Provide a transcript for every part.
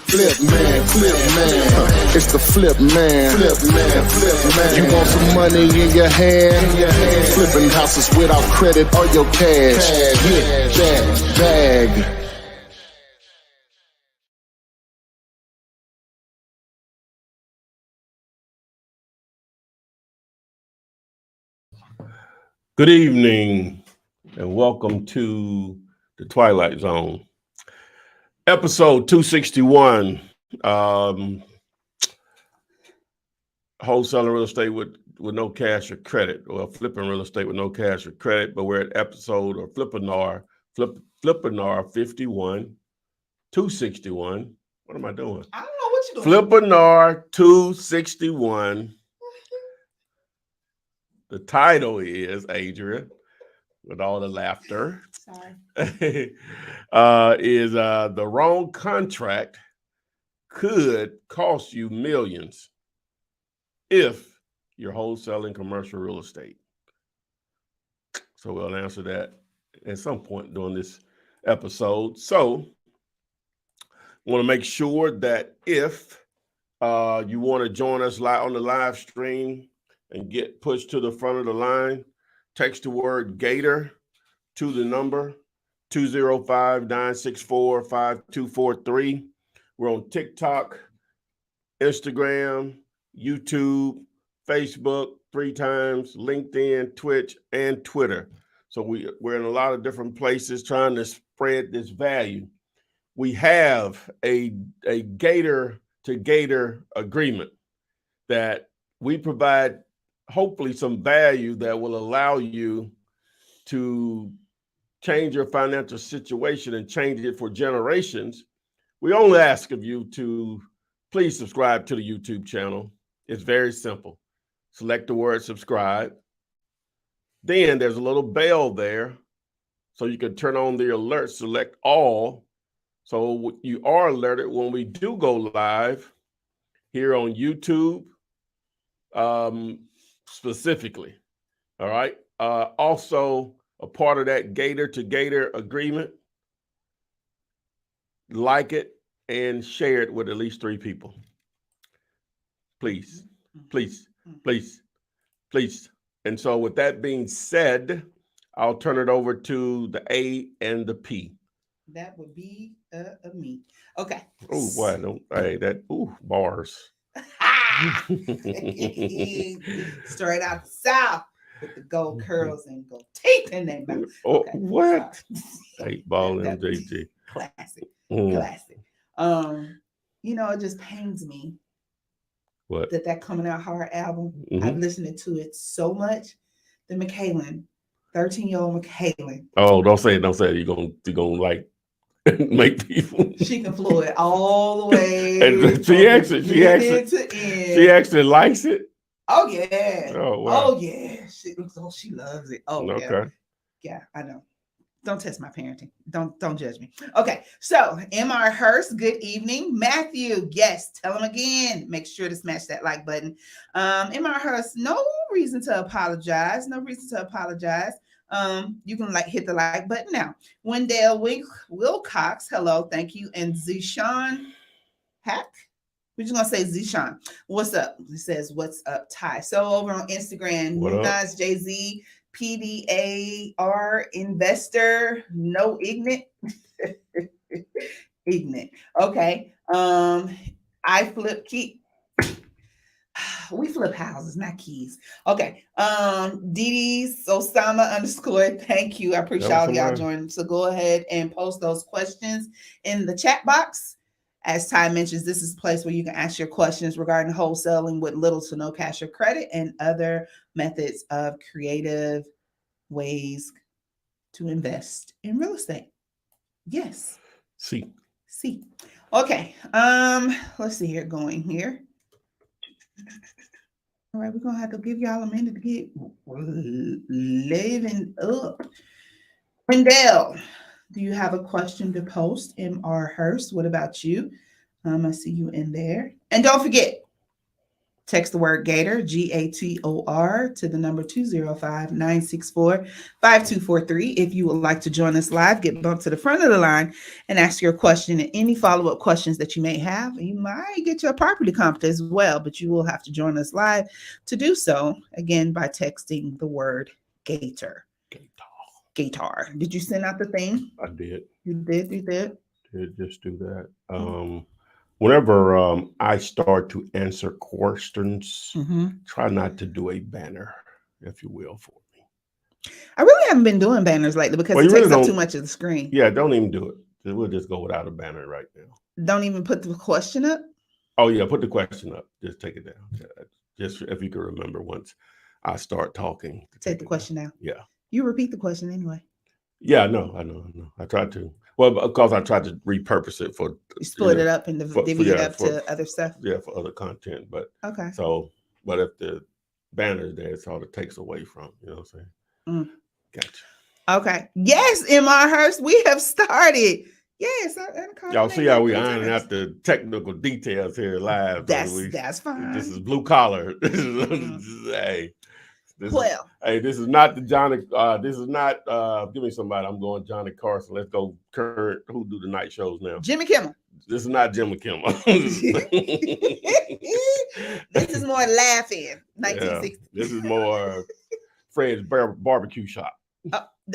Flip man. It's the flip man. You want some money in your hand? Flipping houses without credit or your cash. Get that bag. Good evening and welcome to the Twilight Zone. Episode 261, wholesaling real estate with no cash or credit, or flipping real estate with no cash or credit, but we're at episode or Flippinar 51, 261. What am I doing? I don't know what you're doing. Flippinar 261. The title is, Adrian, with all the laughter, Sorry. is the wrong contract could cost you millions if you're wholesaling commercial real estate. So we'll answer that at some point during this episode. So I want to make sure that if you want to join us live on the live stream and get pushed to the front of the line, text the word Gator to the number 205-964-5243. We're on TikTok, Instagram, YouTube, Facebook 3 times, LinkedIn, Twitch, and Twitter. So we're in a lot of different places trying to spread this value. We have a Gator to Gator agreement that we provide hopefully some value that will allow you to change your financial situation and change it for generations. We only ask of you to please subscribe to the YouTube channel. It's very simple. Select the word subscribe. Then there's a little bell there so you can turn on the alert, select all. So you are alerted when we do go live here on YouTube. Specifically, all right. Also, a part of that Gator to Gator agreement, like it and share it with at least 3 people. Please. And so with that being said, I'll turn it over to the A and the P. That would be me. Okay. Oh, why don't bars. Straight out the South with the gold curls and gold teeth in their mouth. Oh, Okay, what? 8-ball MJG. Classic. It just pains me what that Coming Out Hard album. I've listened to it so much. The McKaylin, 13-year-old McKaylin. Oh, don't say it. You're gonna like make people. She can flow it all the way. And she actually likes it. Oh yeah. Oh wow. Oh yeah. She loves it. Oh okay. Yeah, I know. Don't test my parenting. Don't judge me. Okay, so MR Hurst, good evening. Matthew, yes, tell him again. Make sure to smash that like button. MR Hurst, no reason to apologize. You can hit the like button now. Wendell Wilcox, hello, thank you. And Zishan Hack, we're just gonna say Zishan. What's up? It says, what's up, Ty? So over on Instagram, Munaz JZ, PDAR investor, no ignorant. Ignorant. Okay. I flip key. We flip houses, not keys. Okay. Didi's Osama _ thank you. I appreciate all y'all joining. So go ahead and post those questions in the chat box. As Ty mentions, this is a place where you can ask your questions regarding wholesaling with little to no cash or credit and other methods of creative ways to invest in real estate. Yes. See. Okay. Let's see here. Going here. All right, we're gonna have to give y'all a minute to get living up. Wendell, do you have a question to post? MR Hurst, what about you? I see you in there. And don't forget, Text the word Gator, Gator, to the number 205-964-5243. If you would like to join us live, get bumped to the front of the line and ask your question and any follow-up questions that you may have. You might get your property comp as well, but you will have to join us live to do so, again, by texting the word Gator. Gator. Did you send out the thing? I did. You did? Did just do that. Whenever I start to answer questions, try not to do a banner, if you will, for me. I really haven't been doing banners lately because it takes up too much of the screen. Yeah, don't even do it. We'll just go without a banner right now. Don't even put the question up? Oh, yeah, put the question up. Just take it down. Just if you can remember once I start talking. Take the question down. Yeah. You repeat the question anyway. Yeah, I know. I tried to. Well, because I tried to repurpose it for. You split it up and divvy it up to other stuff. Yeah, for other content. But okay. So, but if the banner's there, it's all it takes away from. You know what I'm saying? Gotcha. Okay. Yes, M.R. Hurst, we have started. Yes. Y'all see how we ironing out the technical details here live. That's fine. This is blue collar. This is not the Johnny. This is not. Give me somebody. I'm going Johnny Carson. Let's go current. Who do the night shows now? Jimmy Kimmel. This is not Jimmy Kimmel. This is more laughing. 1960. Yeah, this is more Fred's barbecue shop.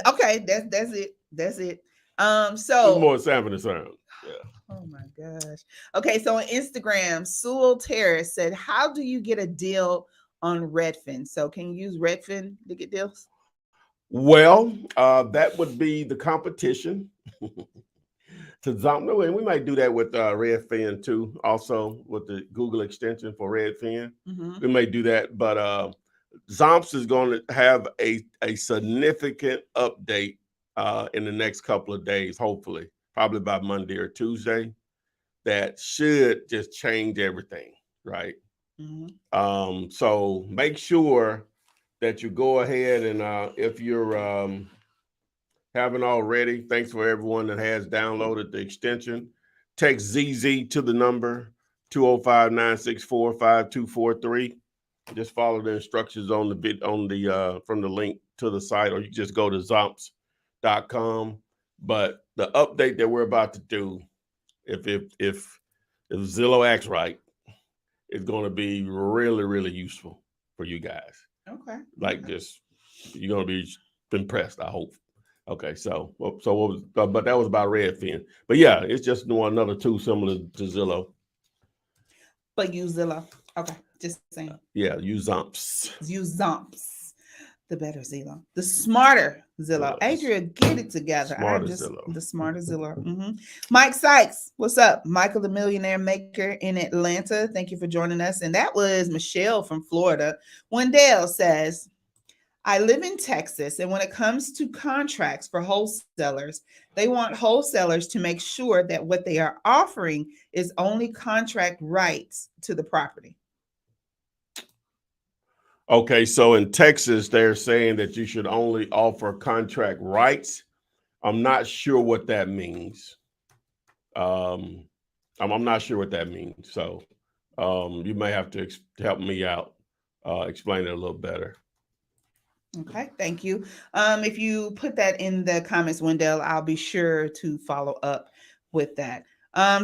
Okay, that's it. That's it. So it's more Sanford and Son. Yeah. Oh my gosh. Okay, so on Instagram, Sewell Terrace said, "How do you get a deal on Redfin?" So can you use Redfin to get deals? Well, that would be the competition to Zomno, and we might do that with Redfin too. Also with the Google extension for Redfin, we may do that. But Zomps is going to have a significant update in the next couple of days, hopefully, probably by Monday or Tuesday. That should just change everything, right? So make sure that you go ahead and if you're haven't already, thanks for everyone that has downloaded the extension. Text ZZ to the number 205-964-5243. Just follow the instructions on the bit on the from the link to the site, or you just go to zomps.com. But the update that we're about to do, if Zillow acts right, it's going to be really, really useful for you guys. Okay. Like just, you're going to be impressed, I hope. Okay. So what was, but that was about Redfin. But yeah, it's just another tool similar to Zillow. But use Zillow. Okay. Just saying. Yeah. Use Zomps. Use Zomps. The better Zillow. The smarter Zillow. Adria, get it together. The smarter Zillow. Mike Sykes, what's up? Michael, the millionaire maker in Atlanta. Thank you for joining us. And that was Michelle from Florida. Wendell says, I live in Texas, and when it comes to contracts for wholesalers, they want wholesalers to make sure that what they are offering is only contract rights to the property. Okay, so in Texas, they're saying that you should only offer contract rights. I'm not sure what that means. I'm not sure what that means. So you may have to help me out, explain it a little better. Okay, thank you. If you put that in the comments, Wendell, I'll be sure to follow up with that.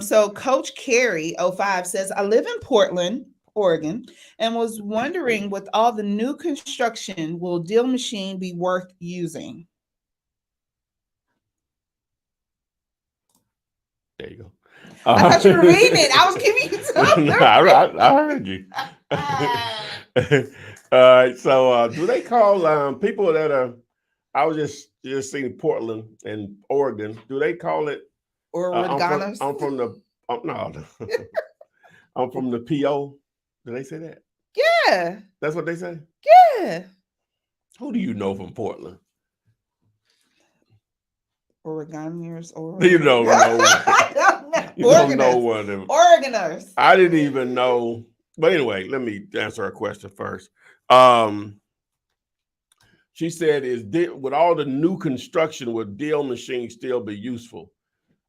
So Coach Carey 05 says, I live in Portland, Oregon, and was wondering, with all the new construction, will Deal Machine be worth using? There you go. I thought you were reading it. I was giving you something. No, I heard you. All right. So do they call people that are, I was just seeing Portland and Oregon, do they call it? Oregoners? I'm from the, no. I'm from the PO. Do they say that? Yeah. That's what they say? Yeah. Who do you know from Portland? Oregonians or you don't know. I don't know. You don't know one of them. Oregoners. I didn't even know. But anyway, let me answer her question first. She said, with all the new construction, would Deal Machine still be useful?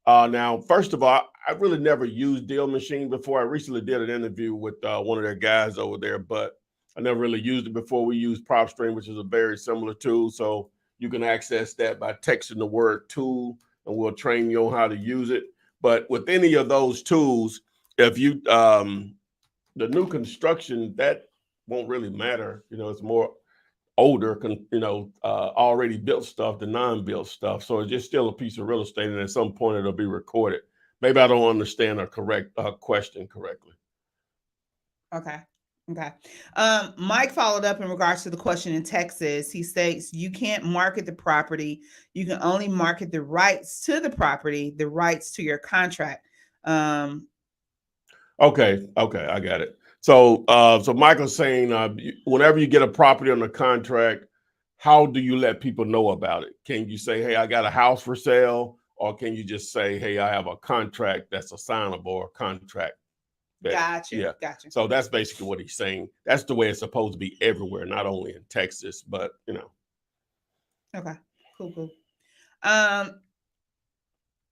Now, first of all, I really never used Deal Machine before. I recently did an interview with one of their guys over there, but I never really used it before. We use PropStream, which is a very similar tool. So you can access that by texting the word tool, and we'll train you on how to use it. But with any of those tools, if you the new construction, that won't really matter. You know, it's more older, already built stuff than non-built stuff. So it's just still a piece of real estate, and at some point it'll be recorded. Maybe I don't understand a correct question correctly. Okay. Okay. Mike followed up in regards to the question in Texas. He states you can't market the property. You can only market the rights to the property, the rights to your contract. Okay, I got it. So, so Michael's saying, whenever you get a property under contract, how do you let people know about it? Can you say, "Hey, I got a house for sale," or can you just say, "Hey, I have a contract that's assignable, or a contract"? Gotcha. Yeah. Gotcha. So that's basically what he's saying. That's the way it's supposed to be everywhere, not only in Texas, but Okay. Cool.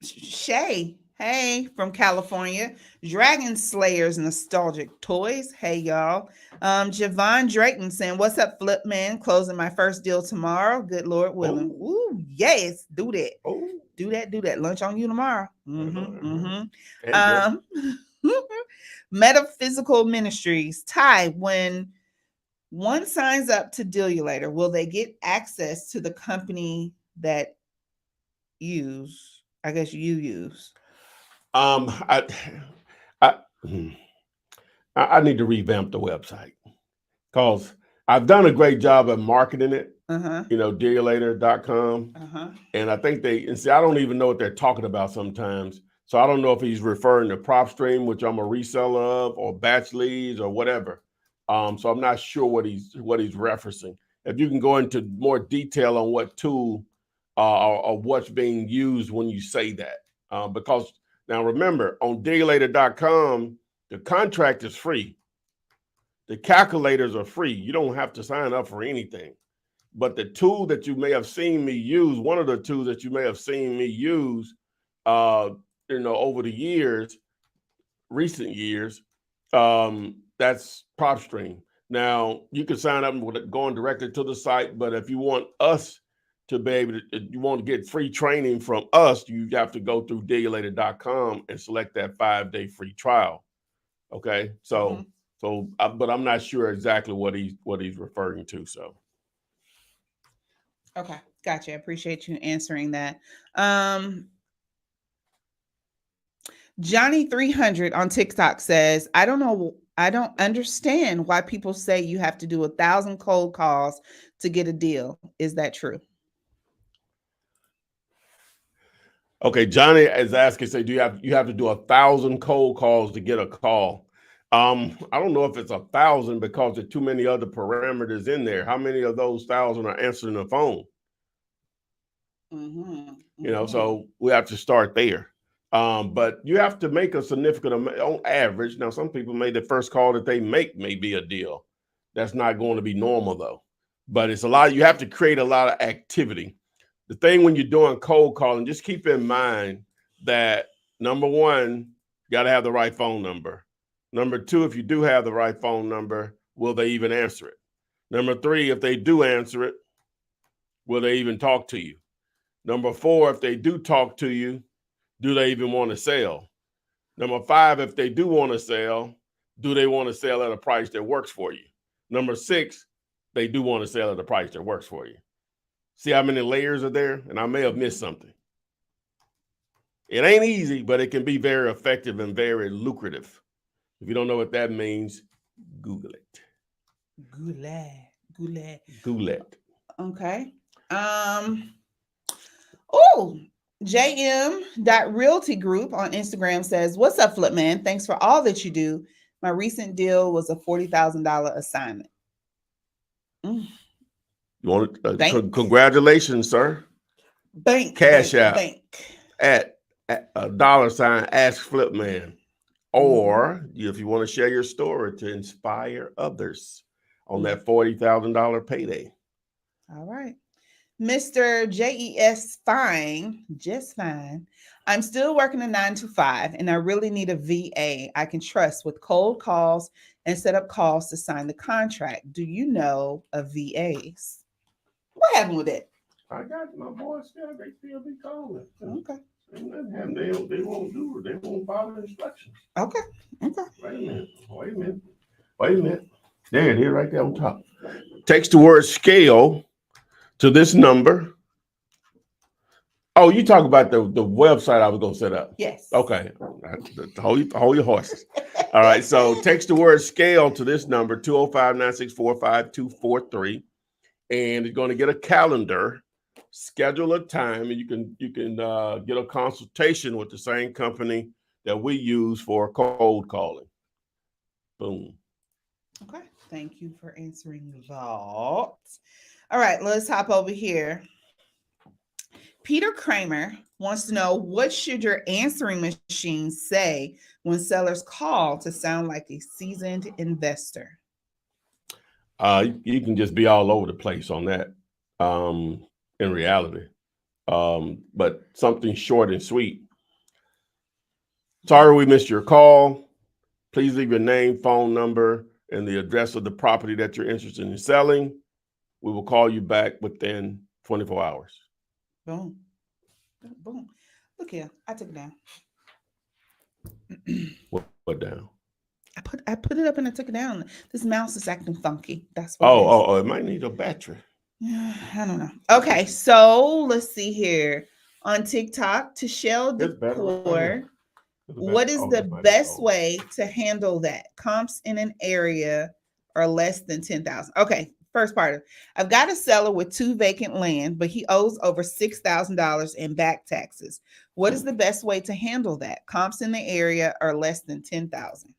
Shay, hey, from California. Dragon Slayers Nostalgic Toys. Hey, y'all. Javon Drayton saying, "What's up, Flip Man? Closing my first deal tomorrow. Good Lord willing." Ooh, yes. Do that. Oh. Do that. Lunch on you tomorrow. Metaphysical Ministries. Ty, when one signs up to Dealulator, will they get access to the company that you use? I need to revamp the website because I've done a great job at marketing it. Dealulator.com. And I think I don't even know what they're talking about sometimes. So I don't know if he's referring to PropStream, which I'm a reseller of, or Batch Leads, or whatever. So I'm not sure what he's referencing. If you can go into more detail on what tool or what's being used when you say that, because now remember, on Dealulator.com, the contract is free. The calculators are free. You don't have to sign up for anything. But the tool that you may have seen me use, one of the tools that you may have seen me use, over the years, recent years, that's PropStream. Now you can sign up with going directly to the site, but if you want us to be able to, if you want to get free training from us, you have to go through Dealulator.com and select that 5-day free trial. Okay, but I'm not sure exactly what he's referring to. So. Okay, gotcha. I appreciate you answering that. Johnny 300 on TikTok says, I don't understand why people say you have to do 1,000 cold calls to get a deal. Is that true? Okay, Johnny is asking, say, you have to do 1,000 cold calls to get a call? I don't know if it's 1,000 because there's too many other parameters in there. How many of those 1,000 are answering the phone? So we have to start there. But you have to make a significant amount on average. Now, some people the first call that they make may be a deal. That's not going to be normal though. But it's a lot. You have to create a lot of activity. The thing when you're doing cold calling, just keep in mind that number one, you got to have the right phone number. Number two, if you do have the right phone number, will they even answer it? Number three, if they do answer it, will they even talk to you? Number four, if they do talk to you, do they even want to sell? Number five, if they do want to sell, do they want to sell at a price that works for you? Number six, they do want to sell at a price that works for you. See how many layers are there? And I may have missed something. It ain't easy, but it can be very effective and very lucrative. If you don't know what that means, Google it. Google it. Okay. JM.Realty Group on Instagram says, "What's up, Flip Man? Thanks for all that you do. My recent deal was a $40,000 assignment." You want congratulations, sir. Cash out at $, ask Flip Man. Or if you want to share your story to inspire others on that $40,000 payday. All right. Mr. JES Fine, just fine. I'm still working a 9 to 5 and I really need a VA I can trust with cold calls and set up calls to sign the contract. Do you know of VAs? What happened with that? I got my boys still, they still be calling. Okay. They won't do it. They won't follow instructions. Okay. Okay. Wait a minute. There it is right there on top. Text the word scale to this number. Oh, you talk about the website I was going to set up. Yes. Okay. Hold your horses. All right. So text the word scale to this number, 205-964-5243. And it's going to get a calendar, schedule a time, and you can get a consultation with the same company that we use for cold calling. Boom. Okay. Thank you for answering that. All right. Let's hop over here. Peter Kramer wants to know, what should your answering machine say when sellers call to sound like a seasoned investor? You can just be all over the place on that in reality. But something short and sweet. Sorry we missed your call. Please leave your name, phone number, and the address of the property that you're interested in selling. We will call you back within 24 hours. Boom. Boom. Look here. I took it down. What down? I put it up and I took it down. This mouse is acting funky. That's what it might need a battery. I don't know. Okay, so let's see here. On TikTok, Tashelle Decor. What is the best way to handle that? Comps in an area are less than 10,000. Okay, first part. I've got a seller with 2 vacant land, but he owes over $6,000 in back taxes. What is the best way to handle that? Comps in the area are less than 10,000.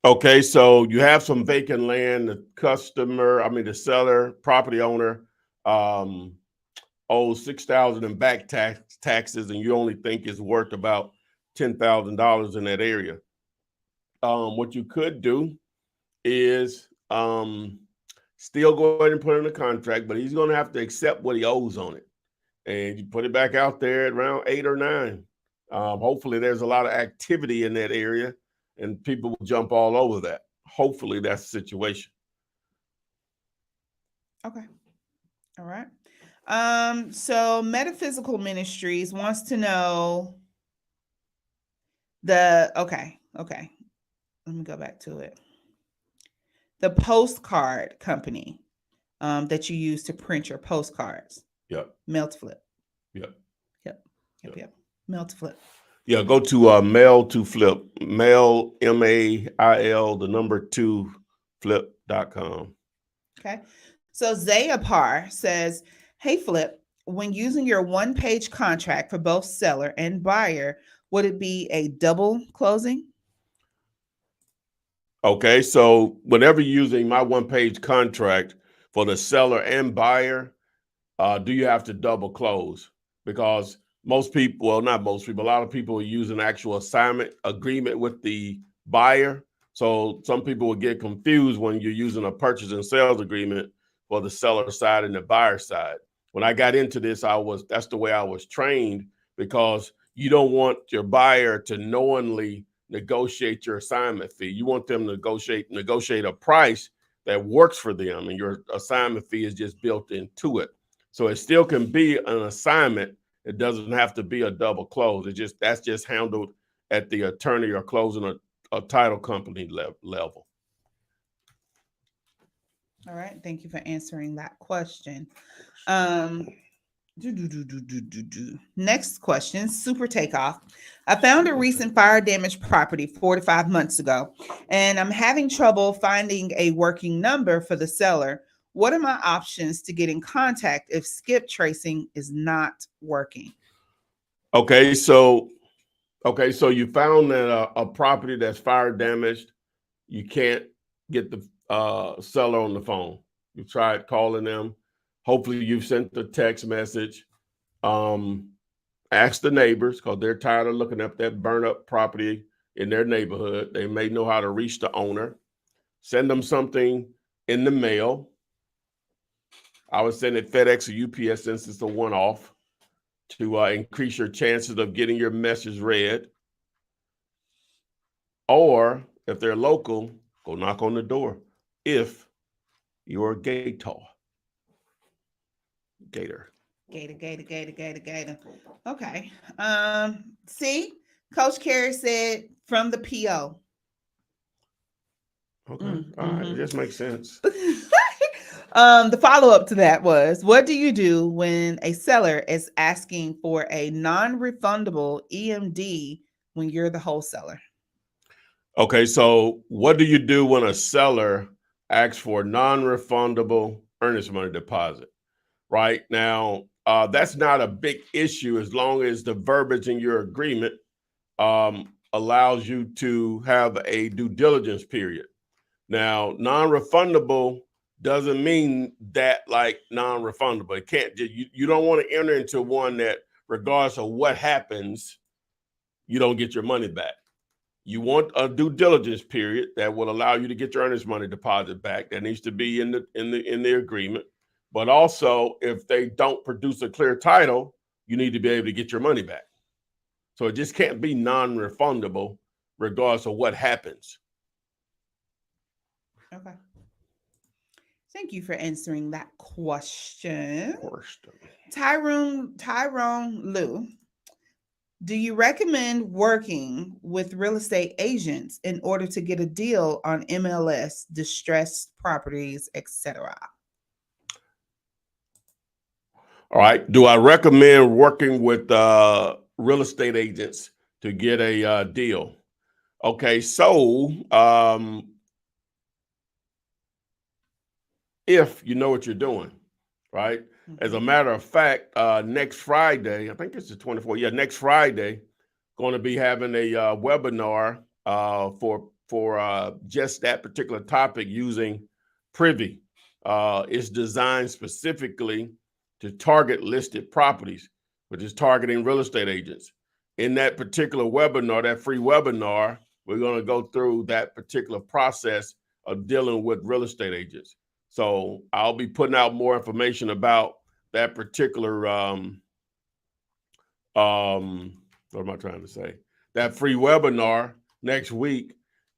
Okay, so you have some vacant land. The seller, property owner, owes $6,000 in back taxes, and you only think it's worth about $10,000 in that area. What you could do is still go ahead and put in a contract, but he's going to have to accept what he owes on it, and you put it back out there at around 8 or 9. Hopefully, there's a lot of activity in that area, and people will jump all over that. Hopefully, that's the situation. Okay. All right. So Metaphysical Ministries wants to know okay. Let me go back to it. The postcard company that you use to print your postcards. Yep. Mail to Flip. Yep. Mail to Flip. Yeah, go to Mail to Flip. Mail, MAIL, the number 2, flip.com. Okay. So Zayapar says, hey, Flip, when using your 1-page contract for both seller and buyer, would it be a double closing? Okay, so whenever you're using my 1-page contract for the seller and buyer, do you have to double close? Because most people, well, not most people, a lot of people are using actual assignment agreement with the buyer. So some people will get confused when you're using a purchase and sales agreement for the seller side and the buyer side. When I got into this, that's the way I was trained, because you don't want your buyer to knowingly negotiate your assignment fee. You want them to negotiate a price that works for them, and your assignment fee is just built into it. So it still can be an assignment. It doesn't have to be a double close. That's just handled at the attorney or closing a title company level. All right. Thank you for answering that question. Next question, Super Takeoff. I found a recent fire damaged property 4 to 5 months ago, and I'm having trouble finding a working number for the seller. What are my options to get in contact if skip tracing is not working? Okay, so you found that a property that's fire damaged, you can't get the seller on the phone. You tried calling them. Hopefully you've sent the text message. Ask the neighbors, because they're tired of looking up that burn up property in their neighborhood. They may know how to reach the owner. Send them something in the mail. I would send it FedEx or UPS since it's a one-off to increase your chances of getting your message read. Or if they're local, go knock on the door if you're a gator. Gator. Okay. See, Coach Carey said from the PO. Okay. All right. It just makes sense. The follow-up to that was, what do you do when a seller is asking for a non-refundable EMD when you're the wholesaler? Okay, so what do you do when a seller asks for non-refundable earnest money deposit? Right now, that's not a big issue as long as the verbiage in your agreement allows you to have a due diligence period. Now, non-refundable doesn't mean that like non-refundable. It can't. You don't want to enter into one that, regardless of what happens, you don't get your money back. You want a due diligence period that will allow you to get your earnest money deposit back. That needs to be in the agreement. But also, if they don't produce a clear title, you need to be able to get your money back. So it just can't be non-refundable, regardless of what happens. Okay. Thank you for answering that question. Tyrone Lou. Do you recommend working with real estate agents in order to get a deal on MLS, distressed properties, etc.? All right. Do I recommend working with real estate agents to get a deal? Okay. So if you know what you're doing, right? As a matter of fact, next Friday, I think it's the 24th. Yeah, next Friday, going to be having a webinar for just that particular topic using Privy. It's designed specifically to target listed properties, which is targeting real estate agents. In that particular webinar, that free webinar, we're going to go through that particular process of dealing with real estate agents. So I'll be putting out more information about that particular, what am I trying to say? That free webinar next week.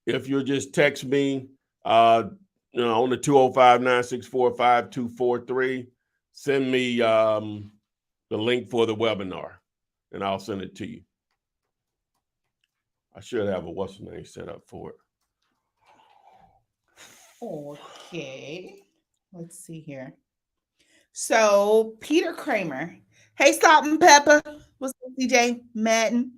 If you'll just text me, on the 205-964-5243, send me the link for the webinar, and I'll send it to you. I should have a what's the name set up for it. Okay. Let's see here. So Peter Kramer. Hey, Salt and Pepper. What's up, CJ Madden?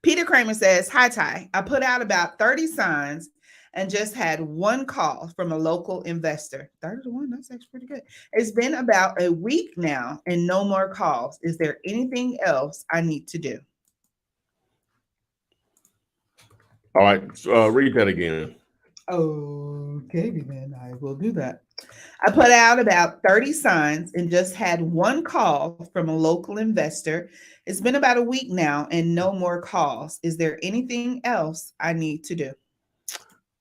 Peter Kramer says, hi, Ty. I put out about 30 signs and just had one call from a local investor. 30 to 1, that's actually pretty good. It's been about a week now and no more calls. Is there anything else I need to do? All right. Read that again. Okay, then I will do that. I put out about 30 signs and just had one call from a local investor. It's been about a week now and no more calls. Is there anything else I need to do?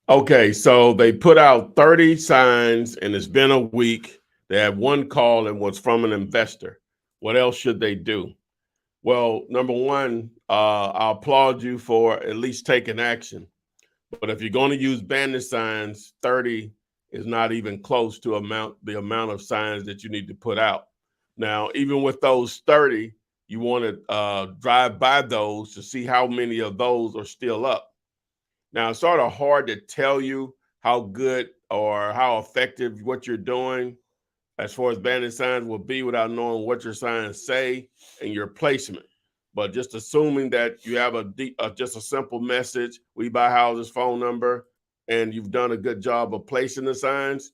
Okay, so they put out 30 signs and it's been a week. They had one call and was from an investor. What else should they do? Well, number one, I applaud you for at least taking action. But if you're going to use bandit signs, 30 is not even close to the amount of signs that you need to put out. Now, even with those 30, you want to drive by those to see how many of those are still up. Now, it's sort of hard to tell you how good or how effective what you're doing as far as bandit signs will be without knowing what your signs say and your placement. But just assuming that you have just a simple message, we buy houses, phone number, and you've done a good job of placing the signs,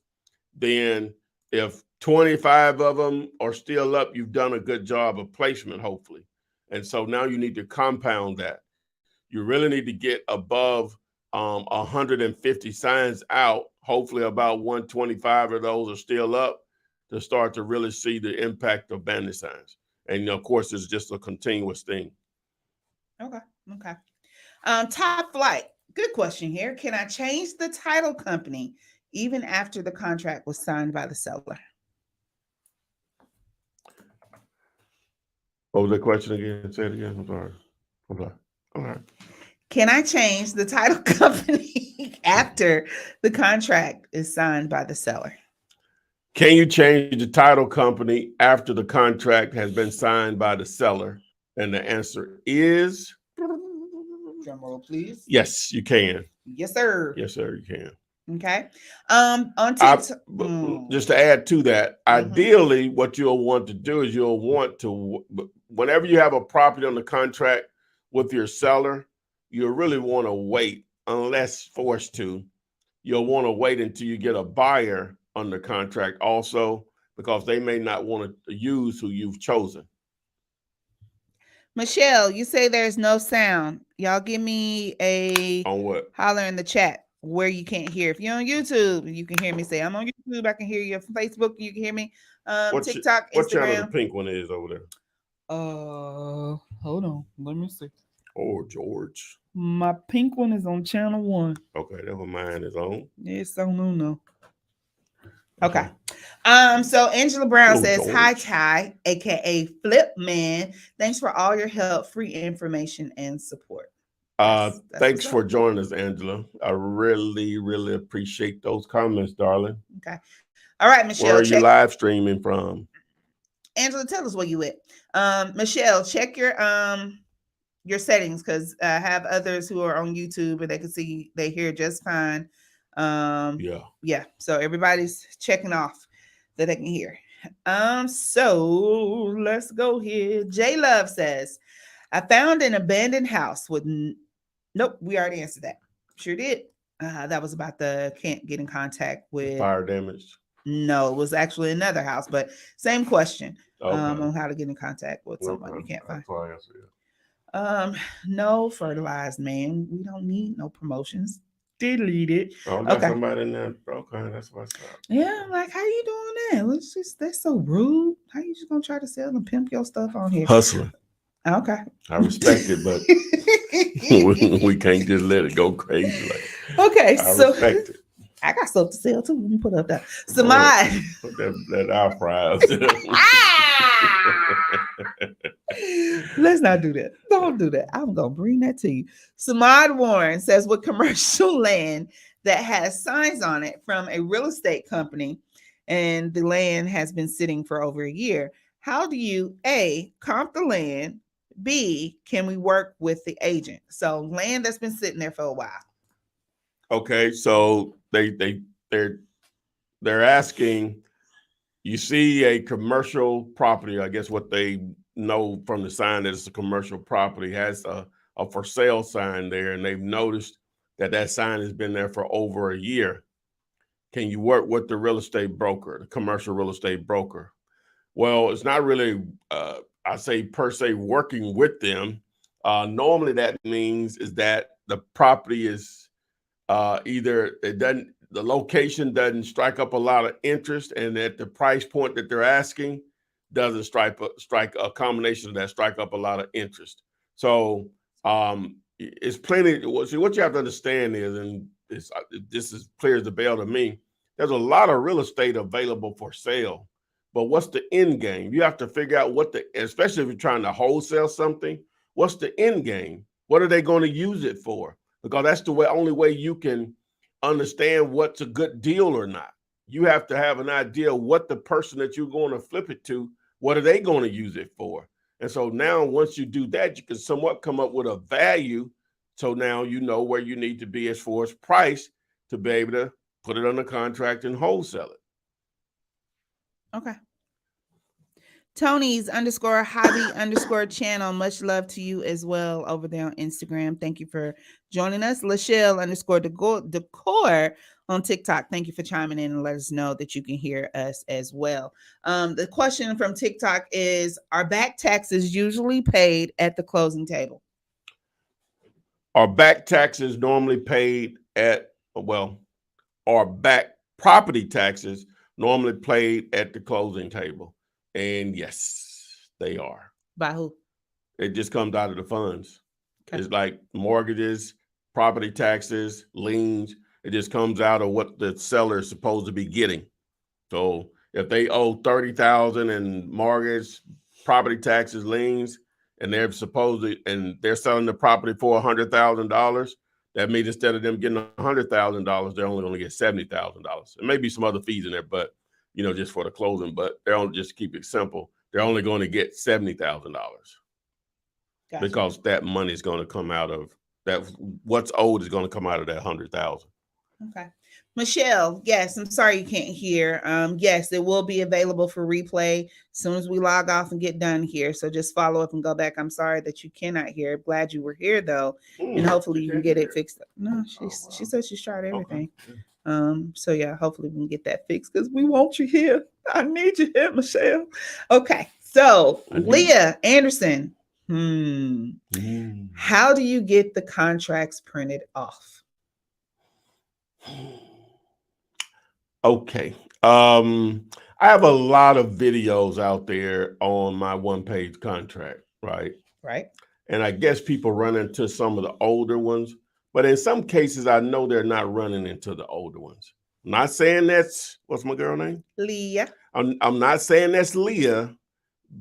then if 25 of them are still up, you've done a good job of placement, hopefully. And so now you need to compound that. You really need to get above 150 signs out. Hopefully about 125 of those are still up to start to really see the impact of bandit signs. And of course, it's just a continuous thing. Okay. Top Flight. Good question here. Can I change the title company even after the contract was signed by the seller? What was the question again? Say it again. I'm sorry. All right. Can I change the title company after the contract is signed by the seller? Can you change the title company after the contract has been signed by the seller? And the answer is Drum roll, please. yes, you can. Yes, sir. Yes, sir, you can. Okay. On TikTok. Just to add to that, ideally, what you'll want to do is you'll want to, whenever you have a property on the contract with your seller, you'll really want to wait, unless forced to. You'll want to wait until you get a buyer under contract also, because they may not want to use who you've chosen. Michelle, you say there's no sound. Y'all give me a On what? holler in the chat where you can't hear. If you're on YouTube, you can hear me. Say I'm on YouTube. I can hear you. From Facebook, you can hear me. TikTok, what Instagram. channel the pink one is over there? Hold on. Let me see. Oh, George. My pink one is on channel 1. Okay, that's what mine is on. It's on no. Okay. So Angela Brown says, George. "Hi Ty, aka Flip Man. Thanks for all your help, free information, and support." That's Thanks for joining us, Angela. I really, really appreciate those comments, darling. Okay. All right, Michelle. Where are you live streaming from? Angela, tell us where you at. Michelle, check your settings, because I have others who are on YouTube and they can see they hear just fine. Yeah. So everybody's checking off that they can hear. So let's go here. J Love says, "I found an abandoned house with nope, we already answered that. Sure did. That was about the can't get in contact with fire damage. No, it was actually another house, but same question. On how to get in contact with someone you can't find. No fertilized, man. We don't need no promotions. Delete it. Oh, got somebody in there. Okay, that's what's up. Yeah, like, how you doing that? That's so rude. How you just gonna try to sell and pimp your stuff on here? Hustling. Okay. I respect it, but we can't just let it go crazy. Okay, I respect it. I got stuff to sell too. Let me put up that. Samad. Put that our fries. Let's not do that. Don't do that. I'm gonna bring that to you. Samad Warren says, with commercial land that has signs on it from a real estate company, and the land has been sitting for over a year, how do you A, comp the land? B, can we work with the agent? So land that's been sitting there for a while. Okay, so they're asking, you see a commercial property, I guess what they know from the sign that it's a commercial property, has a for sale sign there, and they've noticed that sign has been there for over a year. Can you work with the real estate broker, the commercial real estate broker? Well, it's not really, I say per se, working with them. Normally that means is that the property is either the location doesn't strike up a lot of interest, and that the price point that they're asking doesn't strike a combination of that strike up a lot of interest. So it's plenty. See, what you have to understand is, and this is clear as the bell to me, there's a lot of real estate available for sale. But what's the end game? You have to figure out especially if you're trying to wholesale something, what's the end game? What are they going to use it for? Because that's the only way you can understand what's a good deal or not. You have to have an idea of what the person that you're going to flip it to, what are they going to use it for? And so now once you do that, you can somewhat come up with a value. So now you know where you need to be as far as price to be able to put it under contract and wholesale it. Okay. Tony's _hobby_channel. Much love to you as well over there on Instagram. Thank you for joining us. Lachelle _decor on TikTok. Thank you for chiming in and let us know that you can hear us as well. The question from TikTok is, are back taxes usually paid at the closing table? Are back taxes normally paid are back property taxes normally paid at the closing table? And yes, they are. By who? It just comes out of the funds. Okay. It's like mortgages, property taxes, liens. It just comes out of what the seller is supposed to be getting. So if they owe $30,000 in mortgage, property taxes, liens, and they're selling the property for $100,000. That means instead of them getting $100,000, they're only going to get $70,000. There may be some other fees in there, but just for the closing. But they're only, just keep it simple, they're only going to get $70,000 because that money is going to come out of that. What's owed is going to come out of that $100,000. Okay. Michelle, yes, I'm sorry you can't hear. Yes, it will be available for replay as soon as we log off and get done here. So just follow up and go back. I'm sorry that you cannot hear. Glad you were here though, and hopefully you can get it fixed. No, she said she's tried everything. Okay. So yeah, hopefully we can get that fixed because we want you here. I need you here, Michelle. Okay, so Leah Anderson, how do you get the contracts printed off? Okay. I have a lot of videos out there on my one-page contract, right? Right. And I guess people run into some of the older ones, but in some cases, I know they're not running into the older ones. I'm not saying that's, what's my girl name? Leah. I'm not saying that's Leah,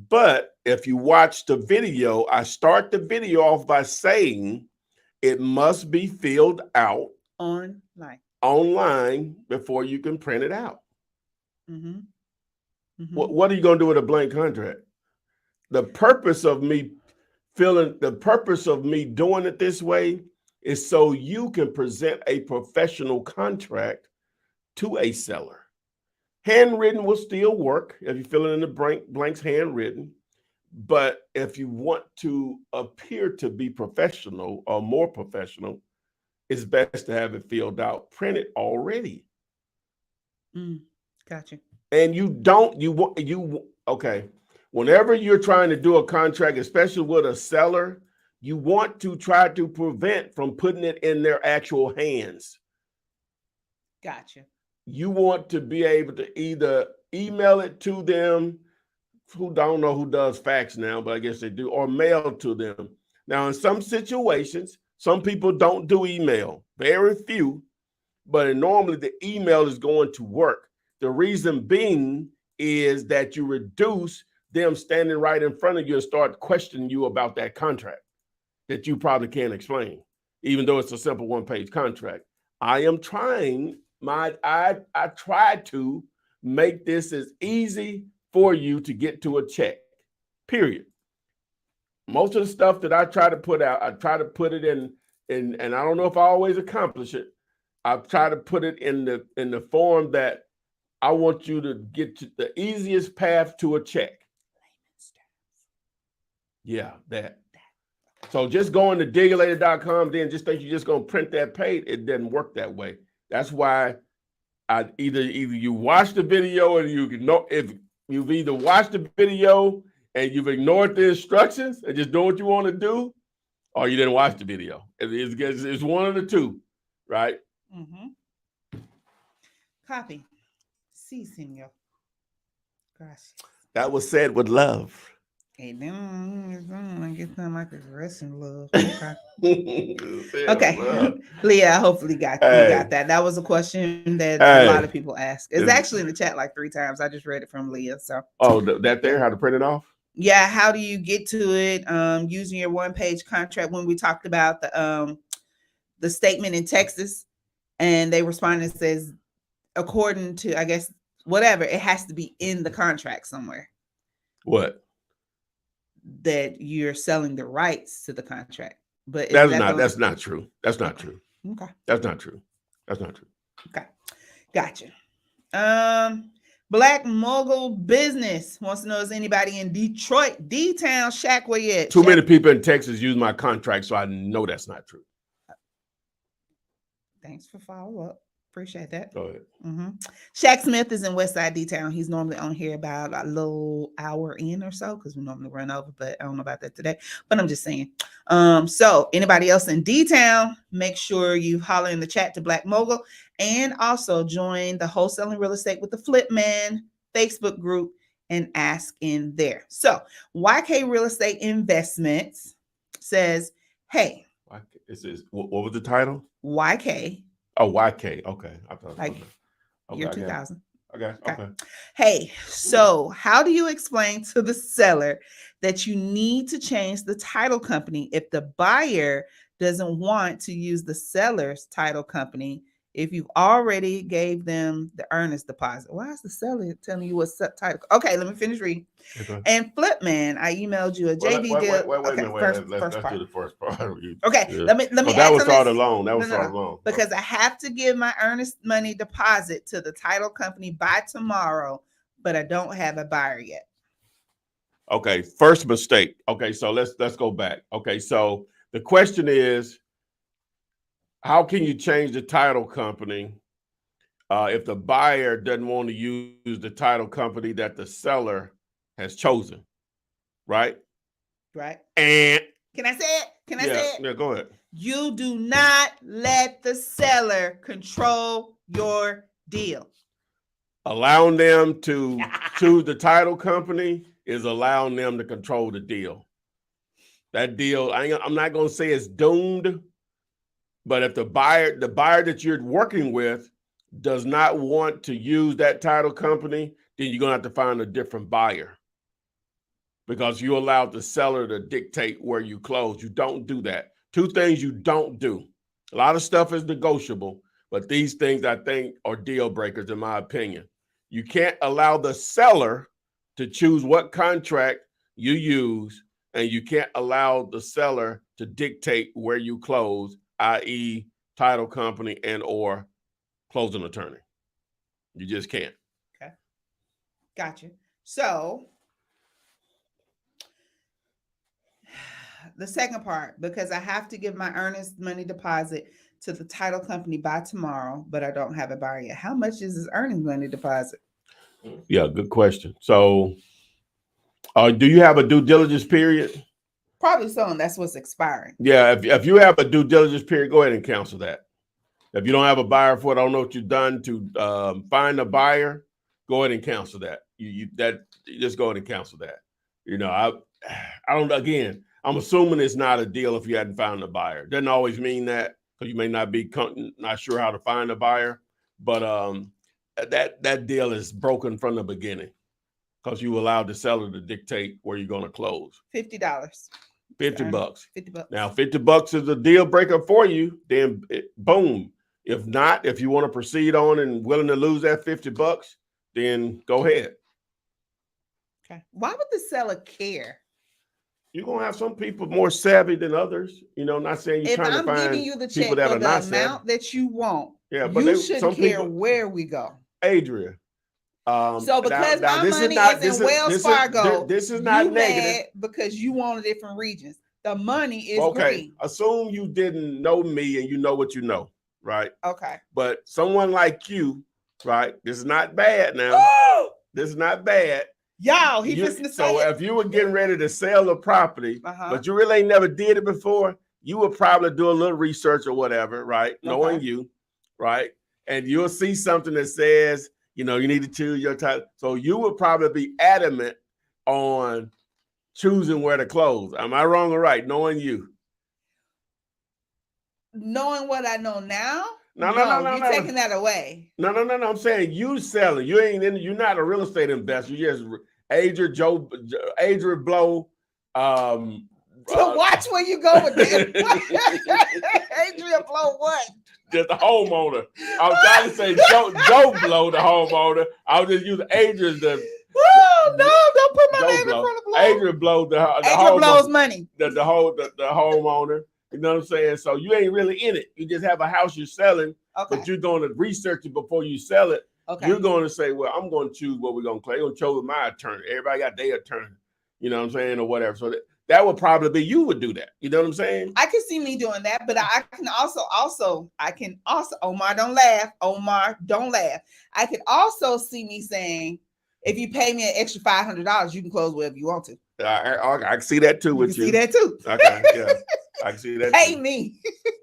but if you watch the video, I start the video off by saying it must be filled out online before you can print it out. What are you going to do with a blank contract? The purpose of me doing it this way is so you can present a professional contract to a seller. Handwritten will still work if you fill it in the blanks handwritten. But if you want to appear to be professional or more professional, it's best to have it filled out, printed already. Gotcha. And okay. Whenever you're trying to do a contract, especially with a seller, you want to try to prevent from putting it in their actual hands. Gotcha. You want to be able to either email it to them, who don't know who does fax now, but I guess they do, or mail to them. Now, in some situations, some people don't do email, very few, but normally the email is going to work. The reason being is that you reduce them standing right in front of you and start questioning you about that contract that you probably can't explain, even though it's a simple one-page contract. I am trying I try to make this as easy for you to get to a check, period. Most of the stuff that I try to put out, I try to put it in, and I don't know if I always accomplish it. I try to put it in the form that I want you to get to the easiest path to a check. Yeah, that. So just going to digulator.com, then just think you're just going to print that page. It doesn't work that way. That's why either you watch the video or if you've either watched the video and you've ignored the instructions and just do what you want to do, or you didn't watch the video. It's one of the two, right? Copy. Sí, señor. Gracias. That was said with love. Hey, I get something like aggressive love. Okay. Leah, hopefully you got that. That was a question that a lot of people ask. It's actually in the chat like 3 times. I just read it from Leah. So how to print it off? Yeah, how do you get to it? Using your one-page contract when we talked about the statement in Texas, and they responded and says, according to, I guess, whatever, it has to be in the contract somewhere. What? That you're selling the rights to the contract. But that's not true. That's not true. Okay. That's not true. That's not true. Okay. Gotcha. Black Mogul Business wants to know, is anybody in Detroit, D-Town, Shaq, where you at? Too many people in Texas use my contract, so I know that's not true. Thanks for follow up. Appreciate that. Go ahead. Shaq Smith is in Westside D-Town. He's normally on here about a little hour in or so because we normally run over, but I don't know about that today. But I'm just saying. So anybody else in D-Town, make sure you holler in the chat to Black Mogul, and also join the Wholesaling Real Estate with the Flip Man Facebook group and ask in there. So YK Real Estate Investments says, hey. What was the title? YK. Oh, YK. Okay. Year 2000. Okay. Hey, so how do you explain to the seller that you need to change the title company if the buyer doesn't want to use the seller's title company if you've already gave them the earnest deposit? Why is the seller telling you what title? Okay, let me finish reading. Okay. And Flipman, I emailed you a JV deal. Wait a Okay, minute. first Let's part. do the first part. Okay, Yeah. let me that ask was on started this. alone. That was No, started alone. Because I have to give my earnest money deposit to the title company by tomorrow, but I don't have a buyer yet. Okay, first mistake. Okay, so let's go back. Okay, so the question is, how can you change the title company if the buyer doesn't want to use the title company that the seller has chosen, right? Right. And can I say it? Can I say it? Yeah, go ahead. You do not let the seller control your deal. Allowing them to choose the title company is allowing them to control the deal. That deal, I'm not going to say it's doomed, but if the buyer that you're working with does not want to use that title company, then you're going to have to find a different buyer because you allowed the seller to dictate where you close. You don't do that. Two things you don't do. A lot of stuff is negotiable, but these things I think are deal breakers in my opinion. You can't allow the seller to choose what contract you use, and you can't allow the seller to dictate where you close, i.e. title company and or closing attorney. You just can't. Okay. Gotcha. So the second part, because I have to give my earnest money deposit to the title company by tomorrow, but I don't have a buyer yet. How much is this earnest money deposit? Yeah, good question. So do you have a due diligence period? Probably so, and that's what's expiring. Yeah, if you have a due diligence period, go ahead and cancel that. If you don't have a buyer for it, I don't know what you've done to find a buyer, go ahead and cancel that. You just go ahead and cancel that. You know, I don't. Again, I'm assuming it's not a deal if you hadn't found a buyer. Doesn't always mean that because you may not be not sure how to find a buyer, but that deal is broken from the beginning because you allowed the seller to dictate where you're going to close. $50. $50. $50. Now, $50 is a deal breaker for you. Then boom. If not, if you want to proceed on and willing to lose that $50, then go ahead. Okay. Why would the seller care? You're gonna have some people more savvy than others. You know, not saying you're trying to find giving you the check people that for are the not amount savvy. that you want, Yeah, but you shouldn't care people, where we go. Adria. So because now my money is in Wells Fargo, this is not negative. Because you want different regions. The money is okay. green. Assume you didn't know me and you know what you know, right? Okay. But someone like you, right? This is not bad now. This is not bad. Y'all, so if you were getting ready to sell a property, but you really ain't never did it before, you would probably do a little research or whatever, right? Knowing you, right? And you'll see something that says, you know, you need to choose your type. So you would probably be adamant on choosing where to close. Am I wrong or right? Knowing you. Knowing what I know now? No, you're taking that away. No. I'm saying you selling. You're not a real estate investor. You just Adria Blow. So watch where you go with this. Adria Blow what? Just the homeowner. I was trying to say Joe Blow, the homeowner. I was just using Adria the. Oh no! Don't put my name in front of Blow. Adria Blow the Adria Blow's money. The homeowner. You know what I'm saying? So you ain't really in it. You just have a house you're selling, but you're going to research it before you sell it. Okay. You're going to say, well, I'm going to choose what we're going to play. I'm going to choose my attorney. Everybody got their attorney. You know what I'm saying? Or whatever. So that would probably be, you would do that. You know what I'm saying? I can see me doing that, but I can also, Omar, don't laugh. Omar, don't laugh. I could also see me saying, if you pay me an extra $500, you can close wherever you want to. I can see that too with you. See that too. Okay, yeah. I can see that. Pay me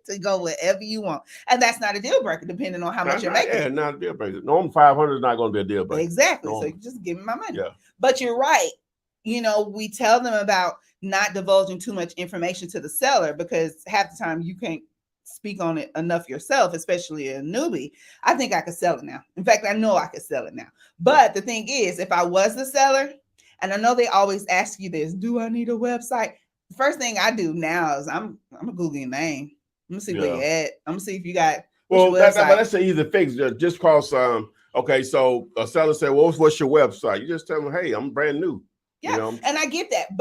to go wherever you want. And that's not a deal breaker, depending on how much you're making. Yeah, not a deal breaker. Normal 500 is not going to be a deal breaker. Exactly. Normal. So you just give me my money. Yeah. But you're right. You know, we tell them about not divulging too much information to the seller because half the time you can't speak on it enough yourself, especially a newbie, I think I could sell it now. In fact, I know I could sell it now. But the thing is, if I was the seller, and I know they always ask you this, do I need a website? The first thing I do now is I'm gonna Google your name. I'm gonna see where you at. I'm gonna see if you got that's an easy fix. Just cause okay, so a seller said, well, what's your website? You just tell them, hey, I'm brand new. Yeah, you know? And I get that,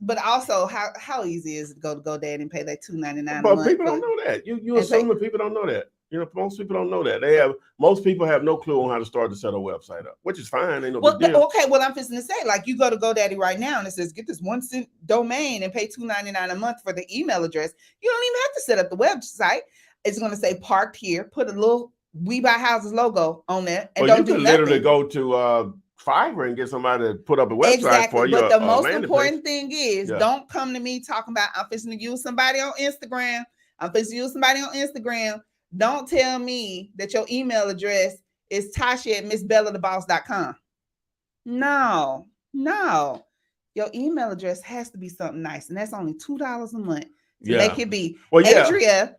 but also how easy is it to go to GoDaddy and pay that $2.99? But people don't know that. You assume that people don't know that. You know, most people don't know that. Most people have no clue on how to start to set a website up, which is fine. Ain't no big deal. Okay, well, I'm just gonna say, like, you go to GoDaddy right now and it says get this 1 cent domain and pay $2.99 a month for the email address. You don't even have to set up the website. It's gonna say parked here. Put a little We Buy Houses logo on there, and don't do nothing. Literally go to Fiverr and get somebody to put up a website for you. But the most important thing is don't come to me talking about I'm fixing to use somebody on Instagram. Don't tell me that your email address is Tasha@MissBellaTheBoss.com. No. Your email address has to be something nice, and that's only $2 a month. To make it be Adria@LGREI.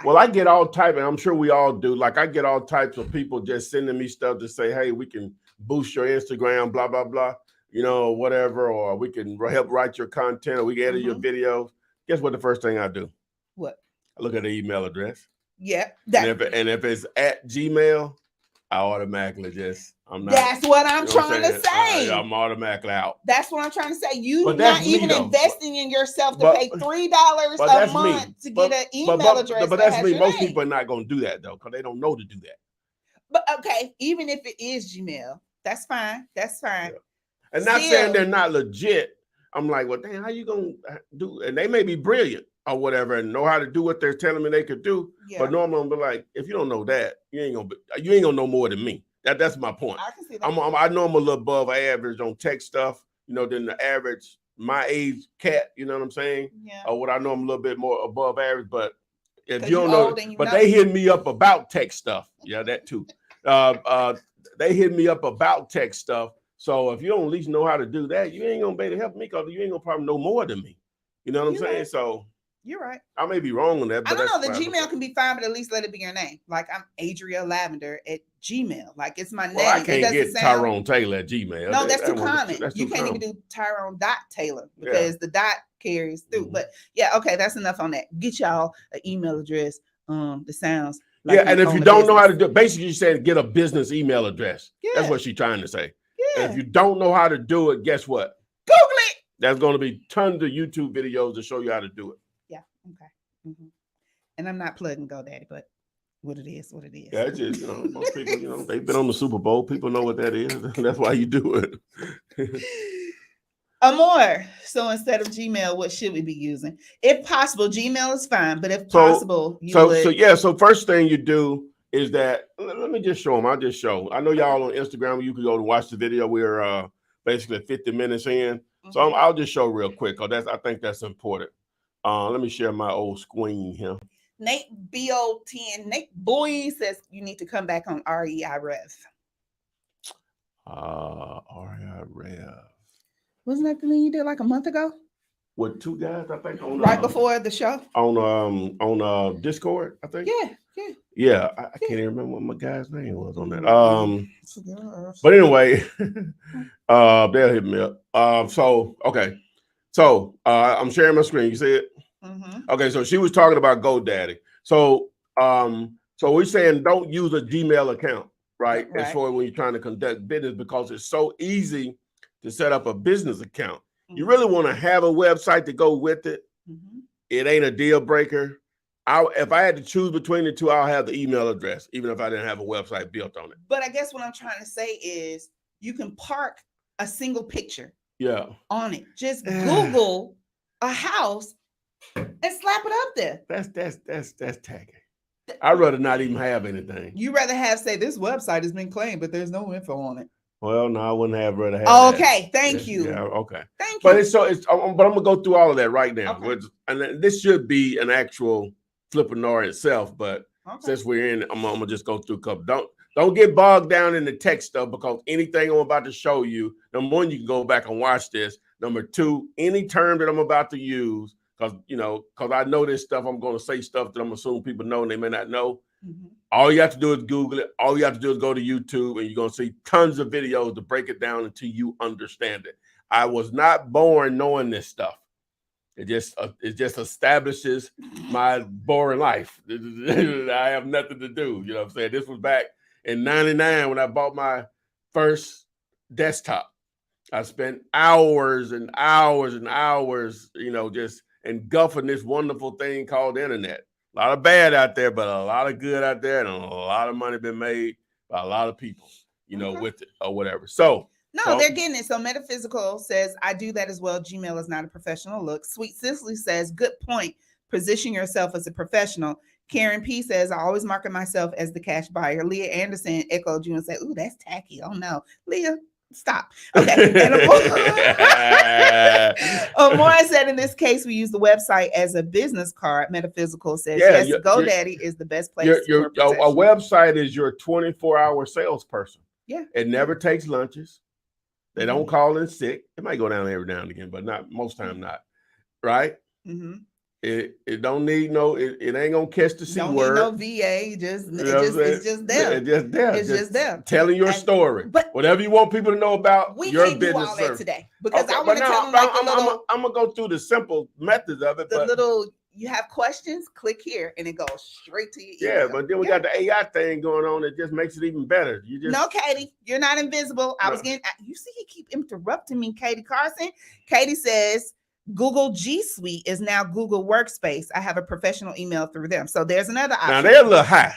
Well, I get all types, and I'm sure we all do. Like, I get all types of people just sending me stuff to say, hey, we can boost your Instagram, blah, blah, blah, you know, whatever, or we can help write your content, or we can edit your videos. Guess what the first thing I do? What? I look at the email address. Yeah. And if it's at Gmail, I automatically that's what I'm trying to say. I'm automatically out. That's what I'm trying to say. You're not even investing in yourself to pay $3 a month to get an email address. But that's me. Most people are not going to do that, though, because they don't know to do that. But okay, even if it is Gmail, that's fine. That's fine. Yeah. And not saying they're not legit. I'm like, well, damn, how you going to do? And they may be brilliant or whatever and know how to do what they're telling me they could do. Yeah. But normally I'm be like, if you don't know that, you ain't gonna know more than me. That's my point. I can see that. I know I'm a little above average on tech stuff, you know, than the average my age cat. You know what I'm saying? Yeah. Or what I know I'm a little bit more above average. But if you don't know, they hit me up about tech stuff. Yeah, that too. They hit me up about tech stuff. So if you don't at least know how to do that, you ain't gonna be able to help me because you ain't gonna probably know more than me. You know what I'm saying? Right. So. You're right. I may be wrong on that, but I don't know. The Gmail can be fine, but at least let it be your name. Like I'm Adria Lavender at Gmail. Like it's my name. Well, I can't get Tyrone Taylor at Gmail. No, that's too common. You can't even do Tyrone.Taylor because the dot carries through. Mm-hmm. But yeah, okay, that's enough on that. Get y'all an email address that sounds like and if you don't know how to do it, basically you said get a business email address. Yeah. That's what she's trying to say. Yeah. And if you don't know how to do it, guess what? Google it. There's going to be tons of YouTube videos to show you how to do it. Okay. Mm-hmm. And I'm not plugging GoDaddy, but what it is. Yeah, it's just, most people, they've been on the Super Bowl. People know what that is. That's why you do it. Amor. So instead of Gmail, what should we be using? If possible, Gmail is fine, but if possible, So first thing you do is that, let me just show them. I'll just show. I know y'all on Instagram, you can go to watch the video. We're basically 50 minutes in. Mm-hmm. So I'll just show real quick because I think that's important. Let me share my old screen here. Nate BO10. Nate Boy says you need to come back on REI Rev. REI Rev. Wasn't that the thing you did like a month ago? With two guys, I think, on right before the show. On Discord, I think. Yeah. I can't even remember what my guy's name was on that. But anyway, they'll hit me up. Okay. So I'm sharing my screen. You see it? Mm-hmm. Okay. So she was talking about GoDaddy. So we're saying don't use a Gmail account, right? As for when you're trying to conduct business because it's so easy to set up a business account. Mm-hmm. You really want to have a website to go with it. Mm-hmm. It ain't a deal breaker. If I had to choose between the two, I'll have the email address, even if I didn't have a website built on it. But I guess what I'm trying to say is you can park a single picture. Yeah. On it. Just Google a house and slap it up there. That's tacky. I'd rather not even have anything. You rather have say this website has been claimed, but there's no info on it. Well, no, I wouldn't have rather have. Okay, thank you. Yeah, okay. Thank you. But I'm gonna go through all of that right now. Okay. And this should be an actual Flippinar itself, but since we're in, I'm gonna just go through a couple. Don't get bogged down in the tech stuff because anything I'm about to show you, number one, you can go back and watch this. Number two, any term that I'm about to use, because I know this stuff. I'm going to say stuff that I'm assuming people know and they may not know. Mm-hmm. All you have to do is Google it. All you have to do is go to YouTube, and you're going to see tons of videos to break it down until you understand it. I was not born knowing this stuff. It just establishes my boring life. I have nothing to do. You know what I'm saying? This was back in 99 when I bought my first desktop. I spent hours and hours and hours, just engulfing this wonderful thing called the internet. A lot of bad out there, but a lot of good out there, and a lot of money been made by a lot of people, with it or whatever. So they're getting it. So Metaphysical says, I do that as well. Gmail is not a professional look. Sweet Cicely says, good point. Position yourself as a professional. Karen P says, I always market myself as the cash buyer. Leah Anderson echoed you and said, ooh, that's tacky. Oh no, Leah, stop. Okay. Amora said, in this case, we use the website as a business card. Metaphysical says, yes, GoDaddy is the best place. A website is your 24-hour salesperson. Yeah. It never takes lunches. They don't call in sick. It might go down every now and again, but not most time not. Right? Mm-hmm. It don't need it ain't gonna catch the C word. Don't need no VA. It's just them. It's just them. Telling your story. But whatever you want people to know about your business. We can't do all that today because I want to tell them I'm gonna go through the simple methods of it. You have questions, click here, and it goes straight to your email. Yeah, but then we got the AI thing going on that just makes it even better. No, Katie, you're not invisible. You see, he keep interrupting me, Katie Carson. Katie says, Google G Suite is now Google Workspace. I have a professional email through them. So there's another option. Now they're a little high.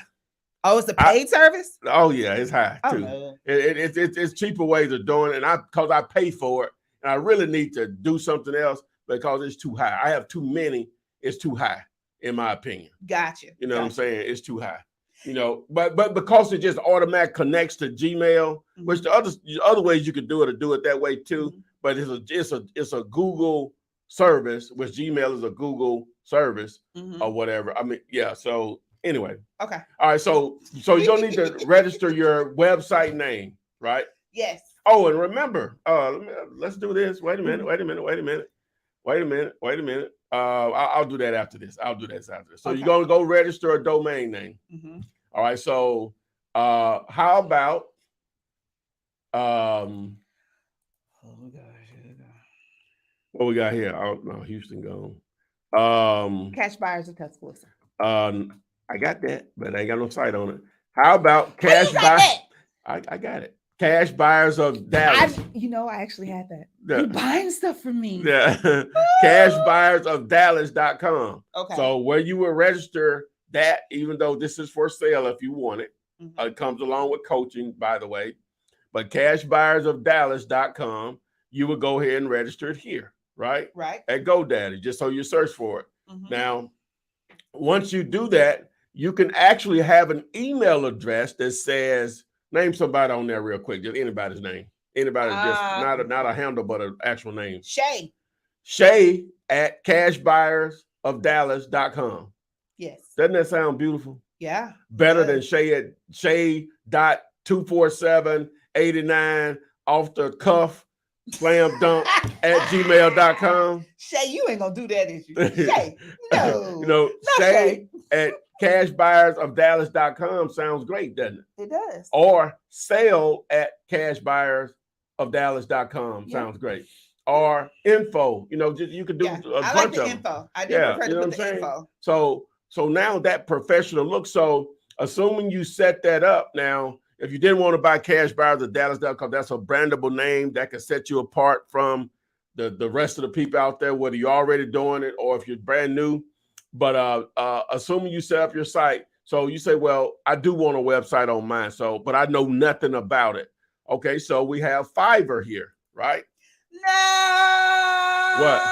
Oh, it's a paid service? Oh, yeah, it's high too. No. It's cheaper ways of doing it. And because I pay for it, and I really need to do something else because it's too high. I have too many. It's too high, in my opinion. Gotcha. You know what I'm saying? It's too high. But because it just automatically connects to Gmail, which the other ways you could do it or do it that way too. Mm-hmm. But it's a Google service, which Gmail is a Google service or whatever. I mean, yeah. So anyway. Okay. All right. So you don't need to register your website name, right? Yes. Oh, and remember, let's do this. Wait a minute. I'll do that after this. So you're going to go register a domain name. Mm-hmm. All right. So how about what we got here? Oh no, Houston gone. Cash buyers of Tuscaloosa. I got that, but I ain't got no site on it. How about cash buyers? I got it. Cash buyers of Dallas. I actually had that. Yeah. You're buying stuff from me. Yeah. Cashbuyersofdallas.com. Okay. So where you will register that, even though this is for sale if you want it. Mm-hmm. It comes along with coaching, by the way. But cashbuyersofdallas.com, you will go ahead and register it here, right? Right. At GoDaddy, just so you search for it. Mm-hmm. Now, once you do that, you can actually have an email address that says, name somebody on there real quick. Just anybody's name. Anybody, just not a handle, but an actual name. Shay at cashbuyersofdallas.com. Yes. Doesn't that sound beautiful? Yeah. Better than Shay at Shay.24789 off the cuff slam dunk at gmail.com. Shay, you ain't gonna do that, is you? Shay, no. Shay at cashbuyersofdallas.com sounds great, doesn't it? It does. Or sale at cashbuyersofdallas.com sounds great. Or info, you could do a bunch of info. I did prefer to put the info. So now that professional look. So assuming you set that up now, if you didn't want to buy cashbuyersofdallas.com, that's a brandable name that can set you apart from the rest of the people out there, whether you're already doing it or if you're brand new. But assuming you set up your site, so you say, well, I do want a website on mine, but I know nothing about it. Okay, so we have Fiverr here, right? No. What?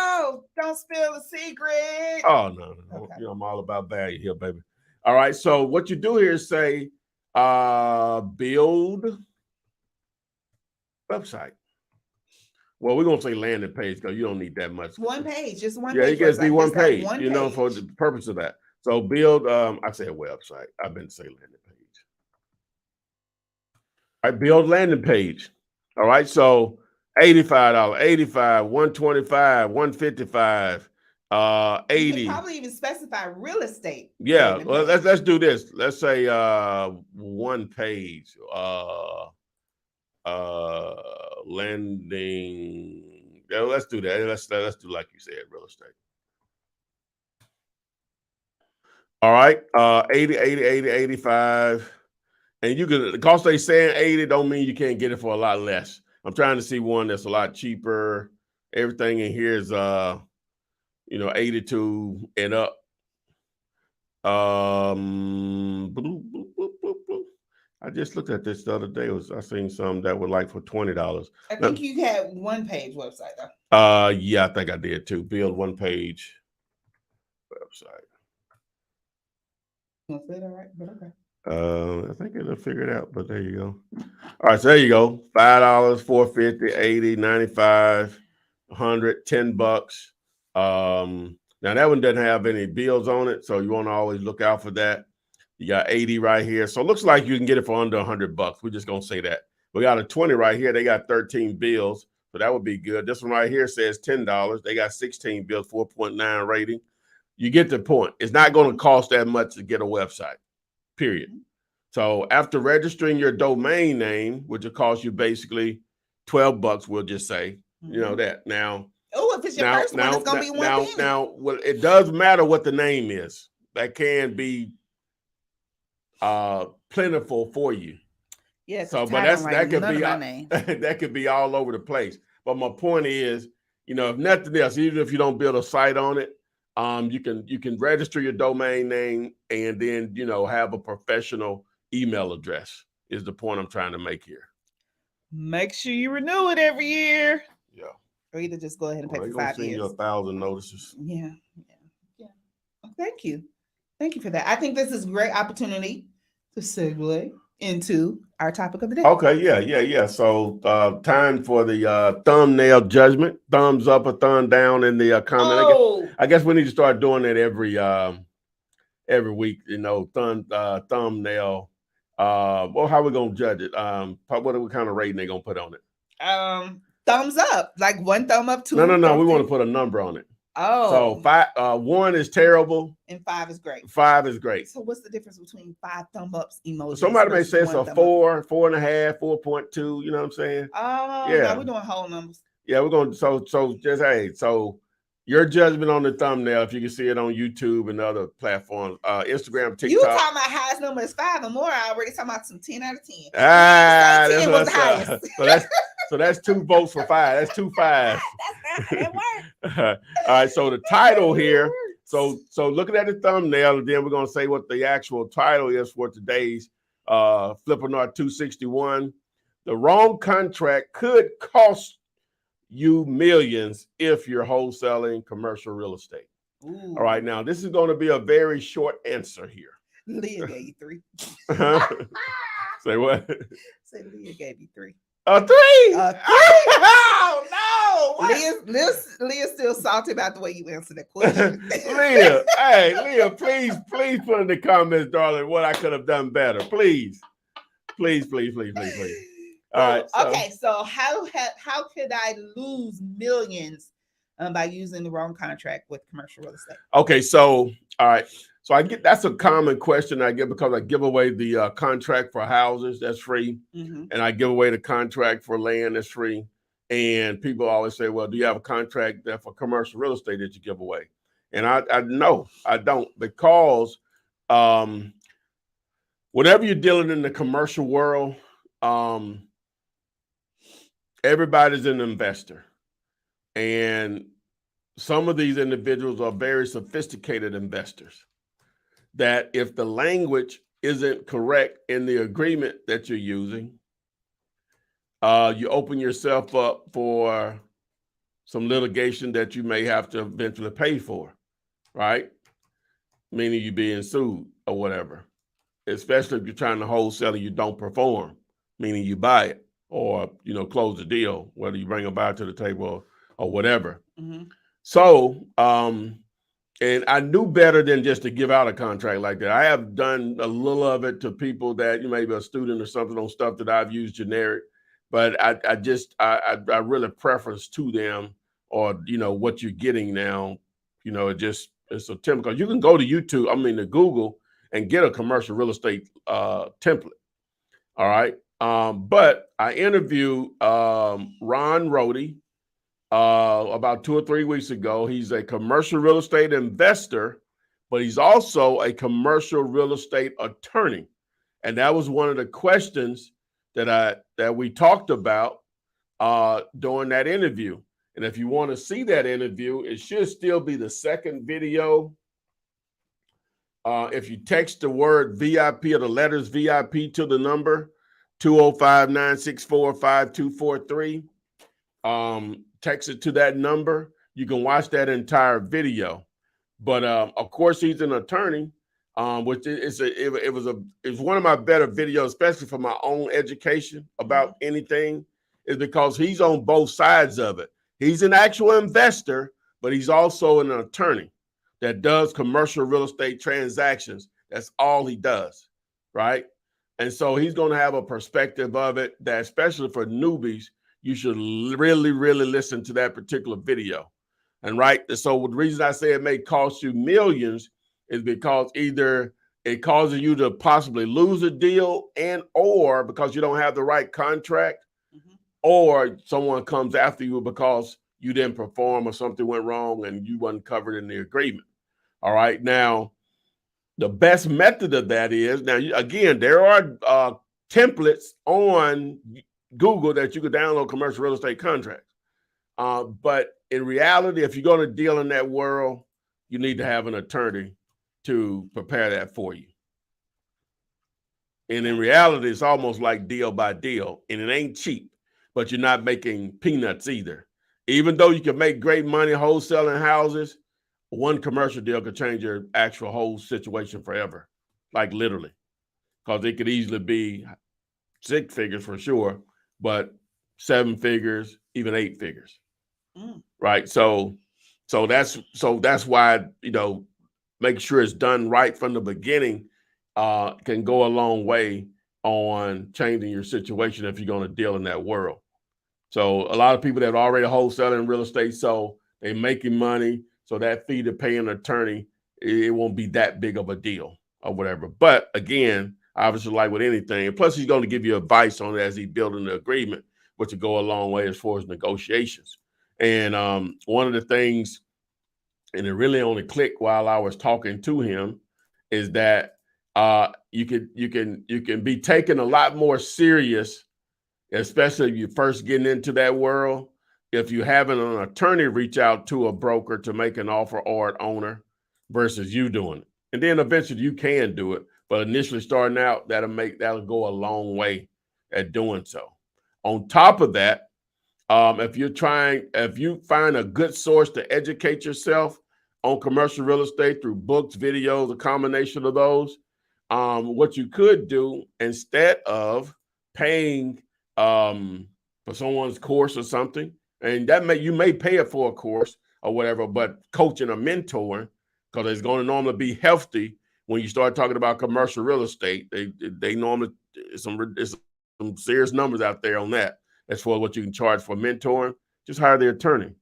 Don't spill the secret. Oh, no. Okay. I'm all about value here, baby. All right, so what you do here is say, build website. Well, we're going to say landing page because you don't need that much. One page, just one page. Yeah, it gets to be one page, page. For the purpose of that. So build, I say a website. I've been saying landing page. All right, build landing page. All right, so $85, $85, $125, $155, You 80. could probably even specify real estate. Yeah, landing well, page. let's do this. Let's say one page. Landing. Yeah, let's do that. Let's do like you said, real estate. All right. 80, 80, 80, 85. And you can, because they saying 80 don't mean you can't get it for a lot less. I'm trying to see one that's a lot cheaper. Everything in here is 82 and up. Bloop, bloop, bloop, bloop, bloop. I just looked at this the other day. I seen some that were like for $20. I think you had one page website though. Yeah, I think I did too. Build one page website. All right, but okay. I think it'll figure it out, but there you go. All right, so there you go. $5, $4.50, 80, 95, 100, $10. Now that one doesn't have any bills on it, so you want to always look out for that. You got 80 right here, so it looks like you can get it for under $100. We're just gonna say that. We got a 20 right here. They got 13 bills, so that would be good. This one right here says $10. They got 16 bills, 4.9 rating. You get the point. It's not going to cost that much to get a website. Period. So after registering your domain name, which will cost you basically $12, we'll just say, you know that. Now, oh, if it's your first one, it's gonna be one penny. Well, it does matter what the name is. That can be plentiful for you. Yes. So, but that could be that could be all over the place. But my point is, if nothing else, even if you don't build a site on it, you can register your domain name and then have a professional email address is the point I'm trying to make here. Make sure you renew it every year. Yeah. Or either just go ahead and pay for 5 years. Send you 1,000 notices. Yeah. Well, thank you for that. I think this is a great opportunity to segue into our topic of the day. Okay, yeah. So time for the thumbnail judgment. Thumbs up or thumb down in the comment. Oh. I guess we need to start doing it every week. Thumbnail. Well, how are we gonna judge it? What kind of rating they gonna put on it? Thumbs up, like 1 thumb up, 2. No. We want to put a number on it. Oh. So 1 is terrible and 5 is great. 5 is great. So what's the difference between 5 thumb ups emojis? Somebody may say it's a 4, 4.5, 4.2. You know what I'm saying? Oh, yeah. No, we're doing whole numbers. Yeah, we're going to, so just, so your judgment on the thumbnail, if you can see it on YouTube and other platforms, Instagram, TikTok. You talking about highest number is 5 or more. I already talking about some 10 out of 10. That's 10 was the highest. So that's 2 votes for 5. That's 2 5s. That's not how it works. All right, so the title here. So looking at the thumbnail, and then we're going to say what the actual title is for today's Flippinar 261. The wrong contract could cost you millions if you're wholesaling commercial real estate. Ooh. All right, now this is going to be a very short answer here. Leah gave you 3. Say what? Say Leah gave you 3. A 3? Oh no! Leah's still salty about the way you answered that question. Leah, please put in the comments, darling, what I could have done better. Please. All right. So how could I lose millions by using the wrong contract with commercial real estate? Okay, so all right. So that's a common question I get because I give away the contract for houses that's free, and I give away the contract for land that's free. And people always say, "Well, do you have a contract that for commercial real estate that you give away?" And I no, I don't, because whenever you're dealing in the commercial world, everybody's an investor, and some of these individuals are very sophisticated investors. That if the language isn't correct in the agreement that you're using, you open yourself up for some litigation that you may have to eventually pay for, right? Meaning you being sued or whatever, especially if you're trying to wholesale and you don't perform, meaning you buy it or, close the deal, whether you bring a buyer to the table or whatever. So, and I knew better than just to give out a contract like that. I have done a little of it to people that you may be a student or something on stuff that I've used generic, but I really preference to them or, what you're getting now You know, it's a template. You can go to YouTube, to Google, and get a commercial real estate template. All right. But I interviewed Ron Rohde about 2 or 3 weeks ago. He's a commercial real estate investor, but he's also a commercial real estate attorney. And that was one of the questions that we talked about during that interview. And if you want to see that interview, it should still be the second video. If you text the word VIP or the letters VIP to the number 205-964-5243, text it to that number. You can watch that entire video. But of course, he's an attorney, which it was one of my better videos, especially for my own education about anything, is because he's on both sides of it. He's an actual investor, but he's also an attorney that does commercial real estate transactions. That's all he does, right? And so he's going to have a perspective of it that, especially for newbies, you should really, really listen to that particular video. And so the reason I say it may cost you millions is because either it causes you to possibly lose a deal or because you don't have the right contract, or someone comes after you because you didn't perform or something went wrong and you weren't covered in the agreement. All right. Now, the best method of that is, again, there are templates on Google that you could download commercial real estate contracts. But in reality, if you're going to deal in that world, you need to have an attorney to prepare that for you. And in reality, it's almost like deal by deal, and it ain't cheap, but you're not making peanuts either. Even though you can make great money wholesaling houses, one commercial deal could change your actual whole situation forever, like literally, because it could easily be 6 figures for sure, but 7 figures, even 8 figures, right? So that's why, make sure it's done right from the beginning can go a long way on changing your situation if you're going to deal in that world. So a lot of people that are already wholesaling real estate, so they're making money. So that fee to pay an attorney, it won't be that big of a deal or whatever. But again, obviously, like with anything, and plus he's going to give you advice on it as he's building the agreement, which will go a long way as far as negotiations. And one of the things, and it really only clicked while I was talking to him, is that you can be taken a lot more serious, especially if you're first getting into that world, if you having an attorney reach out to a broker to make an offer or an owner versus you doing it. And then eventually you can do it, but initially starting out, that'll go a long way at doing so. On top of that, if you find a good source to educate yourself on commercial real estate through books, videos, a combination of those, what you could do instead of paying for someone's course or something, and you may pay it for a course or whatever, but coaching or mentoring, because it's going to normally be healthy when you start talking about commercial real estate. They normally there's some serious numbers out there on that. As for what you can charge for mentoring, just hire the attorney.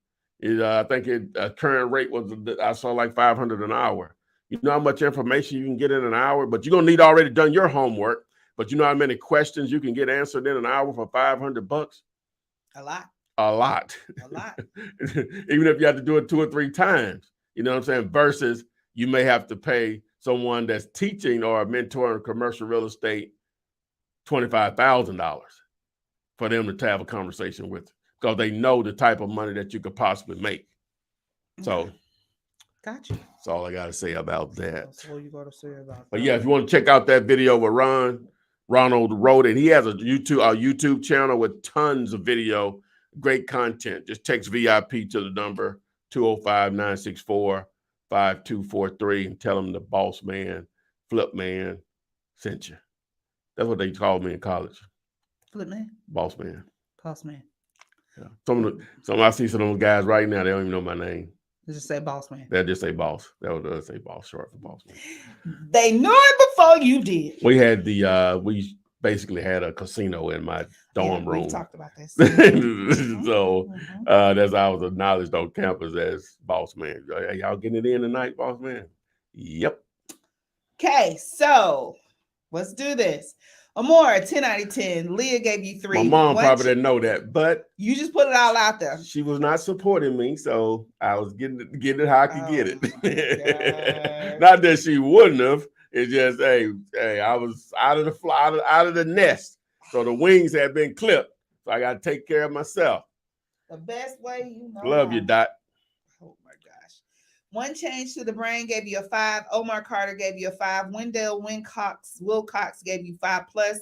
I think current rate was, I saw like $500 an hour. You know how much information you can get in an hour, but you're gonna need already done your homework. But you know how many questions you can get answered in an hour for $500? A lot. A lot. Even if you have to do it 2 or 3 times, you know what I'm saying? Versus you may have to pay someone that's teaching or a mentor in commercial real estate $25,000 for them to have a conversation with, because they know the type of money that you could possibly make. So, gotcha. That's all I got to say about that. That's all you got to say about that. But yeah, if you want to check out that video with Ronald Rohde, and he has a YouTube channel with tons of video, great content. Just text VIP to the number 205-964-5243 and tell them the boss man, flip man sent you. That's what they called me in college. Flip man? Boss man. Boss man. Yeah. I see some of those guys right now, they don't even know my name. They just say boss man. They'll just say boss. They'll say boss, short for boss man. They knew it before you did. We had the basically had a casino in my dorm room. We've talked about this. So that's how I was acknowledged on campus as boss man. Hey, y'all getting it in tonight, boss man? Yep. Okay, so let's do this. Amor, 10 out of 10. Leah gave you 3. My mom probably didn't know that, but you just put it all out there. She was not supporting me, so I was getting it how I could get it. Not that she wouldn't have. It's just, hey, I was out of the nest, so the wings had been clipped. So I got to take care of myself. The best way you know. Love you, Dot. Oh my gosh. One Change to the Brain gave you a 5. Omar Carter gave you a 5. Wendell Wilcox gave you 5+.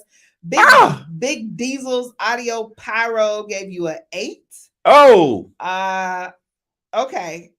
Big Diesel's Audio Pyro gave you an 8. Oh. Okay.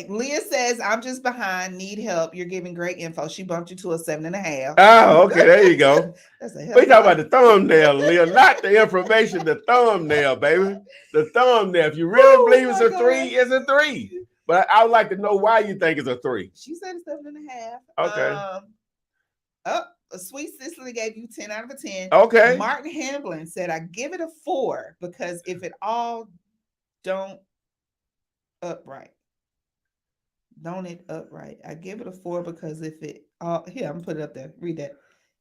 Leah says, I'm just behind, need help. You're giving great info. She bumped you to a 7.5. Oh, okay. There you go. That's a we talking about the thumbnail, Leah, not the information, the thumbnail, baby. The thumbnail. If you really believe it's a 3, it's a 3. But I would like to know why you think it's a 3. She said it's 7.5. Okay. Sweet Cicely gave you 10 out of 10. Okay. Martin Hamblin said, I give it a 4 because if it all don't upright. Don't it upright. I give it a 4 because if it all here, I'm gonna put it up there. Read that.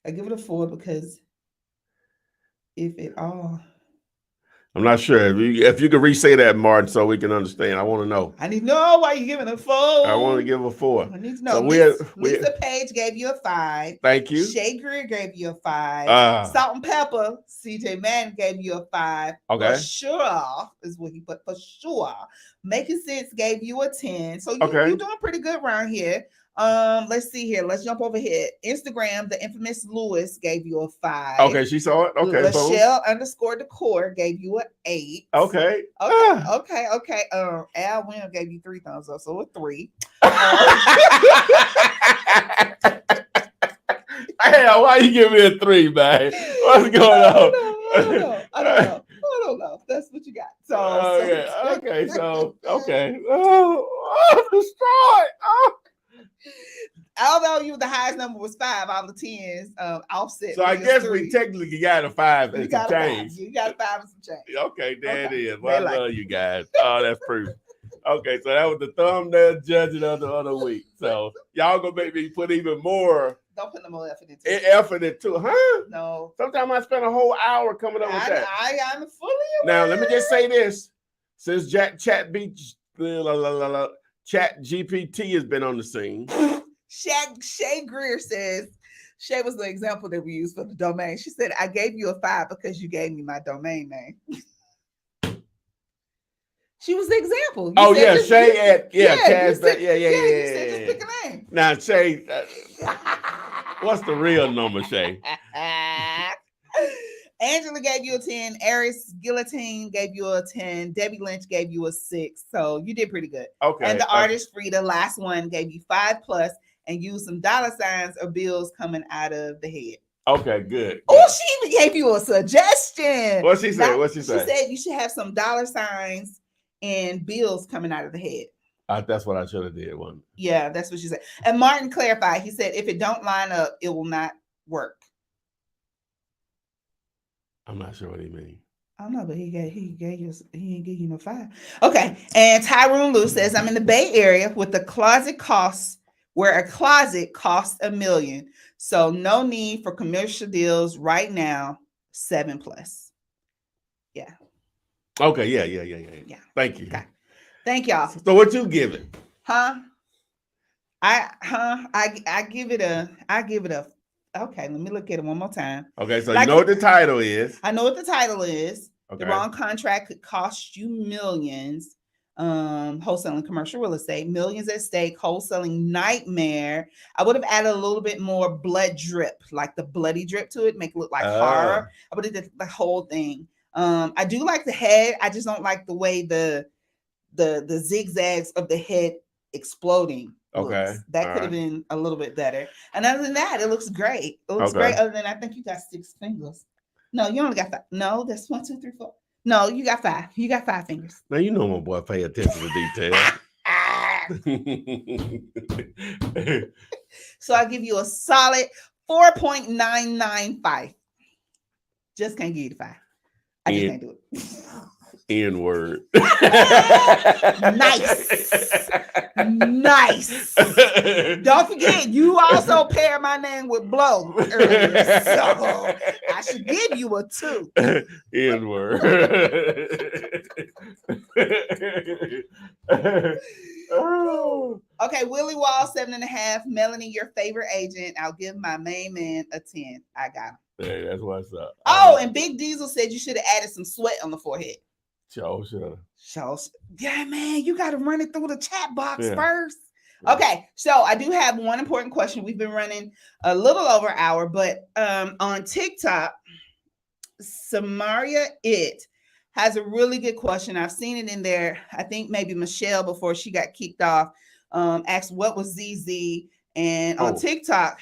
I give it a 4 because if it all. I'm not sure. If you could re-say that, Martin, so we can understand. I want to know. I need to know why you're giving a 4. I want to give a 4. I need to know. So Lisa Page gave you a 5. Thank you. Shay Greer gave you a 5. Salt and Pepper, CJ Mann gave you a 5. Okay. For sure is what he put. For sure. Making Sense gave you a 10. So you're doing pretty good around here. Let's see here. Let's jump over here. Instagram, the infamous Lewis gave you a 5. Okay, she saw it. Okay. Michelle_decor gave you an 8. Okay. Okay. Al Wynn gave you 3 thumbs up, so a 3. Hell, why you give me a 3, man? What's going on? I don't know. That's what you got. So okay. Oh, I'm destroyed. Oh. Although you the highest number was 5 out of the 10s, offset. So I guess we technically got a 5 and some change. You got a 5 and some change. Okay, there it is. Well, I love you guys. Oh, that's proof. Okay, so that was the thumbnail judging of the other week. So y'all gonna make me put even more. Don't put no more effort into it. Huh? No. Sometimes I spend a whole hour coming up with that. I'm fully aware. Now let me just say this: since Chat GPT has been on the scene. Shay Greer says, Shay was the example that we used for the domain. She said, I gave you a 5 because you gave me my domain name. She was the example. Shay at Cass. You said just pick a name. Now, Shay, what's the real number, Shay? Angela gave you a 10. Aris Guillotine gave you a 10. Debbie Lynch gave you a 6. So you did pretty good. Okay. And the artist Frida, last one, gave you 5+ and used some dollar signs or bills coming out of the head. Okay, good. Oh, she even gave you a suggestion. What'd she say? She said you should have some dollar signs and bills coming out of the head. That's what I should have did, wasn't it? Yeah, that's what she said. And Martin clarified. He said, if it don't line up, it will not work. I'm not sure what he means. I don't know, but he didn't give you no 5. Okay. And Tyrone Lou says, I'm in the Bay Area with the closet costs where a closet costs $1 million. So no need for commercial deals right now. 7+. Yeah. Okay. Yeah. Thank you. Okay. Thank y'all. So what you give it? I give it a okay, let me look at it one more time. Okay, so you know what the title is. I know what the title is. Okay. The wrong contract could cost you millions. Wholesaling commercial real estate, millions at stake, wholesaling nightmare. I would have added a little bit more blood drip, like the bloody drip to it, make it look like horror. I would have did the whole thing. I do like the head. I just don't like the way the zigzags of the head exploding. Okay. That could have been a little bit better. And other than that, it looks great. It looks great. Other than I think you got 6 fingers. No, you only got 5. No, that's 1, 2, 3, 4. No, you got 5. You got 5 fingers. Now you know my boy pay attention to detail. So I give you a solid 4.995. Just can't give you the 5. I just can't do it. N-word. Nice. Don't forget, you also paired my name with Blow earlier, so I should give you a 2. N-word. Okay, Willie Wall 7.5. Melanie, your favorite agent. I'll give my main man a 10. I got him. Hey, that's what's up. Oh, and Big Diesel said you should have added some sweat on the forehead. Sure. Yeah, man, you got to run it through the chat box first. Okay, so I do have one important question. We've been running a little over an hour, but on TikTok, Samaria has a really good question. I've seen it in there. I think maybe Michelle, before she got kicked off, asked what was ZZ. And on TikTok,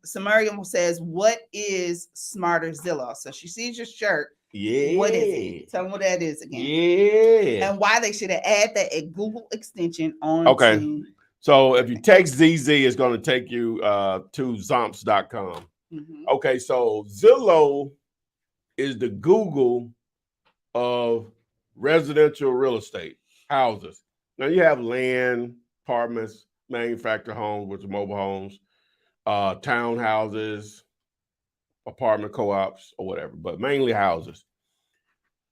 Samaria says, what is Smarter Zillow? So she sees your shirt. Yeah. What is it? Tell them what that is again. Yeah. And why they should have added that at Google extension on. Okay. So if you text ZZ, it's going to take you to zomps.com. Mm-hmm. Okay. So Zillow is the Google of residential real estate, houses. Now you have land, apartments, manufactured homes, which are mobile homes, townhouses, apartment co-ops, or whatever, but mainly houses.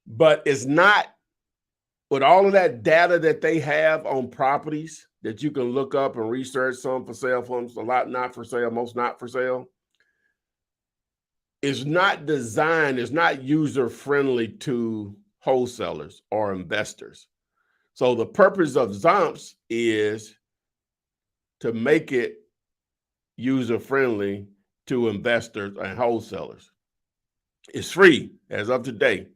But it's not, with all of that data that they have on properties that you can look up and research, some for sale, a lot not for sale, most not for sale. It's not designed, it's not user-friendly to wholesalers or investors. So the purpose of Zomps is to make it user-friendly to investors and wholesalers. It's free as of today.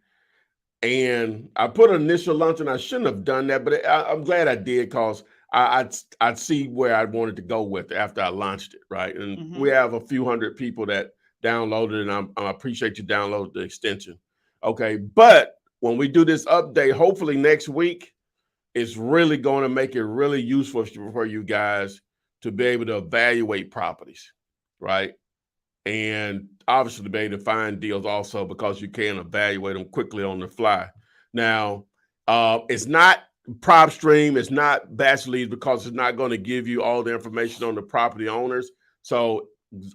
And I put an initial launch, and I shouldn't have done that, but I'm glad I did, because I'd see where I wanted to go with it after I launched it, right? And we have a few hundred people that downloaded, and I appreciate you download the extension. Okay, but when we do this update, hopefully next week, it's really going to make it really useful for you guys to be able to evaluate properties, right? And obviously to be able to find deals also, because you can evaluate them quickly on the fly. Now, it's not PropStream, it's not Batch Leads, because it's not going to give you all the information on the property owners. So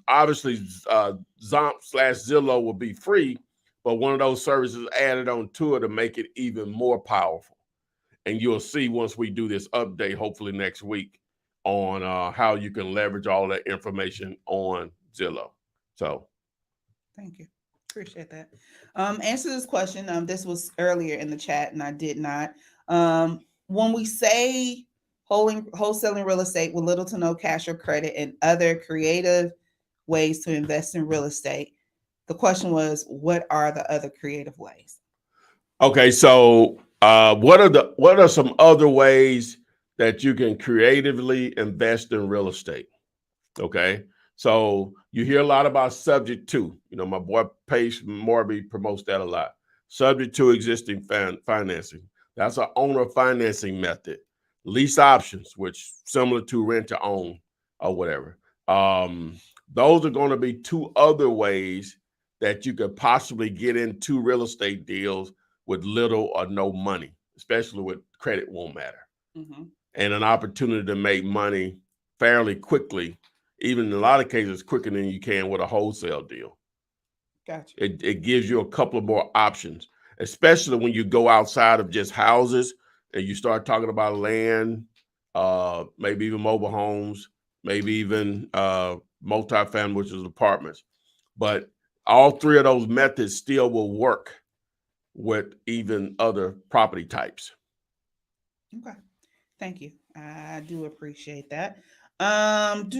obviously Zomp/Zillow will be free, but one of those services added on to it to make it even more powerful. And you'll see once we do this update, hopefully next week, on how you can leverage all that information on Zillow. So thank you. Appreciate that. Answer this question. This was earlier in the chat and I did not. When we say wholesaling real estate with little to no cash or credit and other creative ways to invest in real estate, the question was, what are the other creative ways? Okay, so what are some other ways that you can creatively invest in real estate? Okay, so you hear a lot about subject to. You know, my boy Pace Morby promotes that a lot. Subject to existing financing. That's an owner financing method. Lease options, which similar to rent to own or whatever. Those are going to be two other ways that you could possibly get into real estate deals with little or no money, especially with credit won't matter. And an opportunity to make money fairly quickly, even in a lot of cases quicker than you can with a wholesale deal. Gotcha. It gives you a couple of more options, especially when you go outside of just houses and you start talking about land, maybe even mobile homes, maybe even multifamily, which is apartments. But all three of those methods still will work with even other property types. Okay. Thank you. I do appreciate that. Hold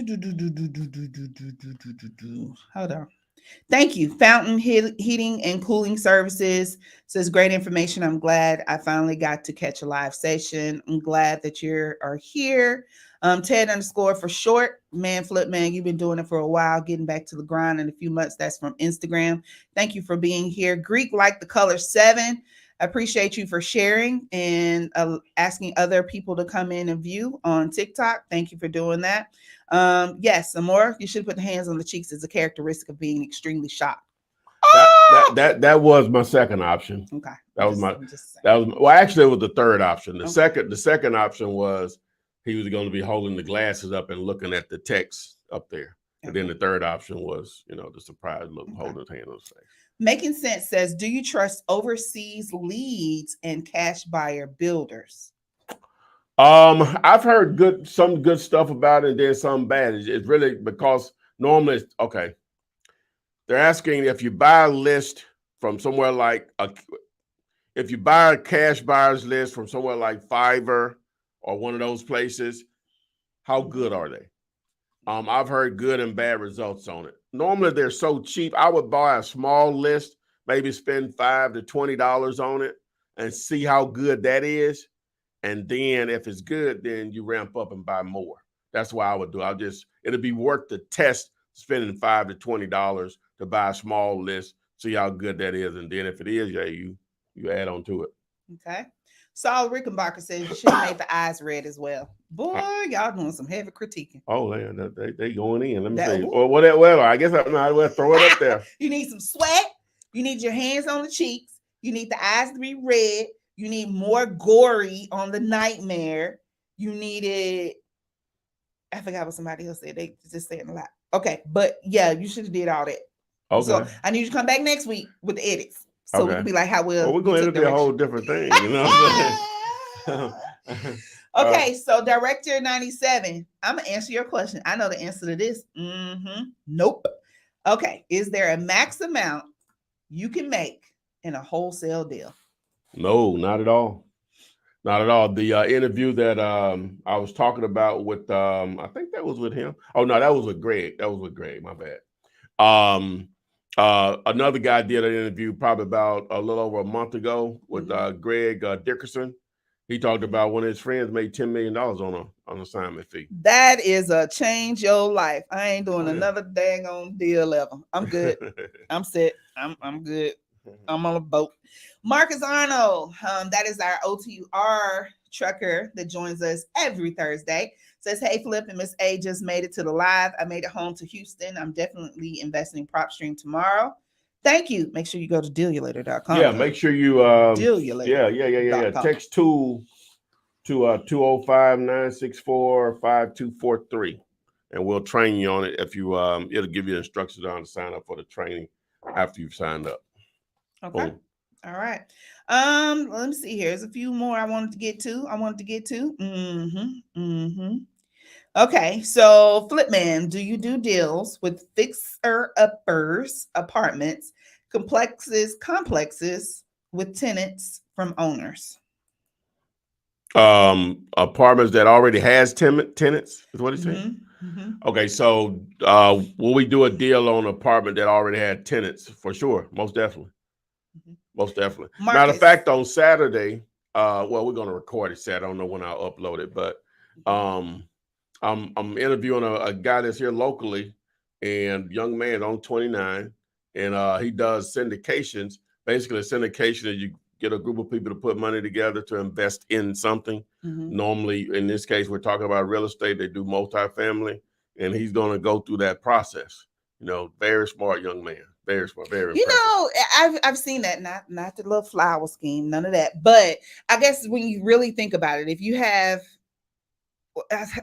on. Thank you. Fountain Heating and Cooling Services says great information. I'm glad I finally got to catch a live session. I'm glad that you are here. Ted _ for short, man, Flip Man, you've been doing it for a while, getting back to the grind in a few months. That's from Instagram. Thank you for being here. Greek like the color 7. I appreciate you for sharing and asking other people to come in and view on TikTok. Thank you for doing that. Yes, some more. You should put the hands on the cheeks as a characteristic of being extremely shocked. That was my second option. Okay. Well, actually, it was the third option. The second option was he was going to be holding the glasses up and looking at the text up there. And then the third option was, the surprise look, holding his hand on his face. Making Sense says, do you trust overseas leads and cash buyer builders? I've heard some good stuff about it and then some bad. It's really because normally it's okay. They're asking if you buy a list from somewhere if you buy a cash buyer's list from somewhere like Fiverr or one of those places, how good are they? I've heard good and bad results on it. Normally they're so cheap. I would buy a small list, maybe spend $5 to $20 on it and see how good that is. And then if it's good, then you ramp up and buy more. That's what I would do. It'll be worth the test spending $5 to $20 to buy a small list, see how good that is. And then if it is, you add on to it. Okay. Saul Rickenbacker says you should have made the eyes red as well. Boy, y'all doing some heavy critiquing. Oh, man, they going in. Let me see. Well, I guess I might as well throw it up there. You need some sweat. You need your hands on the cheeks. You need the eyes to be red. You need more gory on the nightmare. You needed, I forgot what somebody else said. They just saying a lot. Okay, but yeah, you should have did all that. Okay. So I need you to come back next week with the edits. So we can be like, how well we're going to be a whole different thing, you know what I'm saying? Okay, so Director 97, I'm going to answer your question. I know the answer to this. Nope. Okay, is there a max amount you can make in a wholesale deal? No, not at all. Not at all. The interview that I was talking about with, I think that was with him. Oh, no, that was with Greg. My bad. Another guy did an interview probably about a little over a month ago with Greg Dickerson. He talked about one of his friends made $10 million on an assignment fee. That is a change your life. I ain't doing another dang on deal ever. I'm good. I'm set. I'm good. I'm on a boat. Marcus Arnold, that is our OTR trucker that joins us every Thursday. Says, hey, Flip and Miss A just made it to the live. I made it home to Houston. I'm definitely investing in PropStream tomorrow. Thank you. Make sure you go to dealulator.com. Yeah, make sure you Dealulator. Yeah. Text tool to 205-964-5243 and we'll train you on it. If you it'll give you instructions on how to sign up for the training after you've signed up. Okay. Boom. All right. Let me see here. There's a few more I wanted to get to. Okay, so Flipman, do you do deals with fixer-uppers, apartments, complexes with tenants from owners? Apartments that already has tenants is what he's saying? Okay, so will we do a deal on an apartment that already had tenants? For sure, most definitely. Most definitely. Marcus. Matter of fact, on Saturday, we're going to record it Saturday. I don't know when I'll upload it, but I'm interviewing a guy that's here locally, and young man on 29, and he does syndications. Basically, a syndication is you get a group of people to put money together to invest in something. Normally, in this case, we're talking about real estate. They do multifamily, and he's going to go through that process. Very smart young man. Very smart, very impressive. I've seen that, not the little flower scheme, none of that. But I guess when you really think about it, if you have,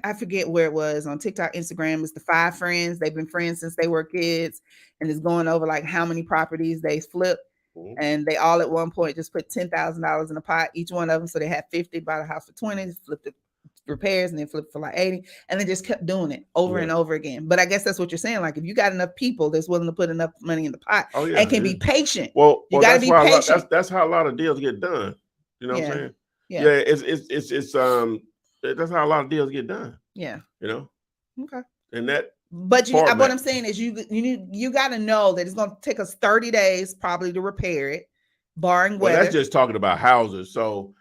I forget where it was on TikTok, Instagram, it's the 5 friends. They've been friends since they were kids, and it's going over like how many properties they flipped. And they all at one point just put $10,000 in a pot, each one of them. So they had 50, bought a house for 20, flipped the repairs, and then flipped for like 80, and they just kept doing it over and over again. But I guess that's what you're saying. Like if you got enough people that's willing to put enough money in the pot and can be patient. Well, you got to be patient. That's how a lot of deals get done. You know what I'm saying? Yeah. It's that's how a lot of deals get done. Yeah. Okay. And that. But what I'm saying is you got to know that it's going to take us 30 days probably to repair it, barring weather. That's just talking about houses. So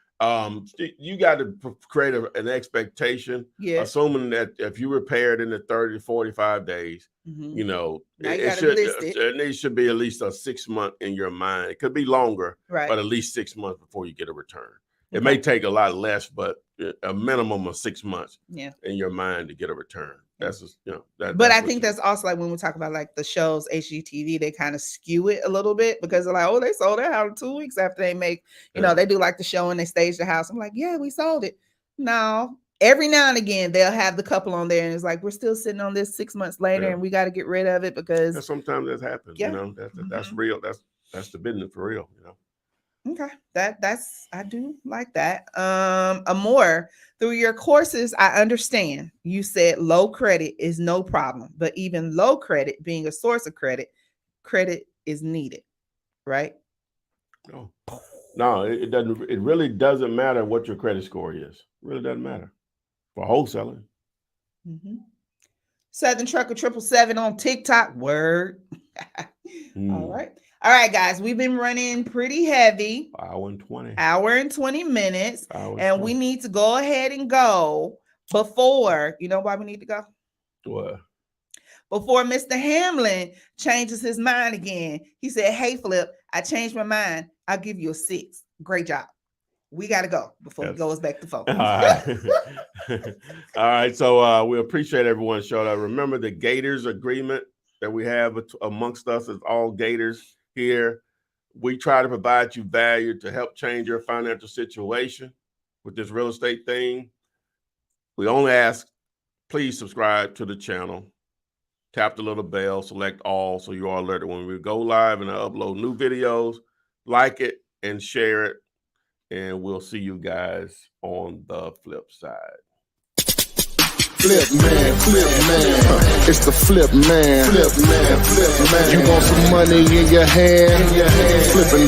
you got to create an expectation, assuming that if you repair it in the 30 to 45 days, it should be at least a 6 month in your mind. It could be longer, but at least 6 months before you get a return. It may take a lot less, but a minimum of 6 months in your mind to get a return. That's just, you know, that. But that's I what think that's also like when we talk about like the shows, HGTV, they kind of skew it a little bit because they're like, oh, they sold their house 2 weeks after they make, you know, they do like the show and they stage the house. I'm like, yeah, we sold it. No, every now and again they'll have the couple on there and it's like, we're still sitting on this 6 months later and we got to get rid of it because sometimes that happens. You know, that's real. That's the business for real. You know. Okay, that's I do like that. Amor, through your courses, I understand you said low credit is no problem, but even low credit being a source of credit is needed, right? No, it doesn't. It really doesn't matter what your credit score is. It really doesn't matter for wholesaling. Southern Trucker 777 on TikTok. Word. All right, guys. We've been running pretty heavy. Hour and 20 minutes. And we need to go ahead and go before, you know why we need to go? What? Before Mr. Hamlin changes his mind again. He said, hey, Flip, I changed my mind. I'll give you a 6. Great job. We got to go before he goes back to focus. All right. So we appreciate everyone showing up. Remember the Gators agreement that we have amongst us as all Gators here. We try to provide you value to help change your financial situation with this real estate thing. We only ask, please subscribe to the channel. Tap the little bell, select all so you are alerted when we go live and I upload new videos. Like it and share it. And we'll see you guys on the flip side. Flip man, it's the flip man. You want some money in your hand? Flipping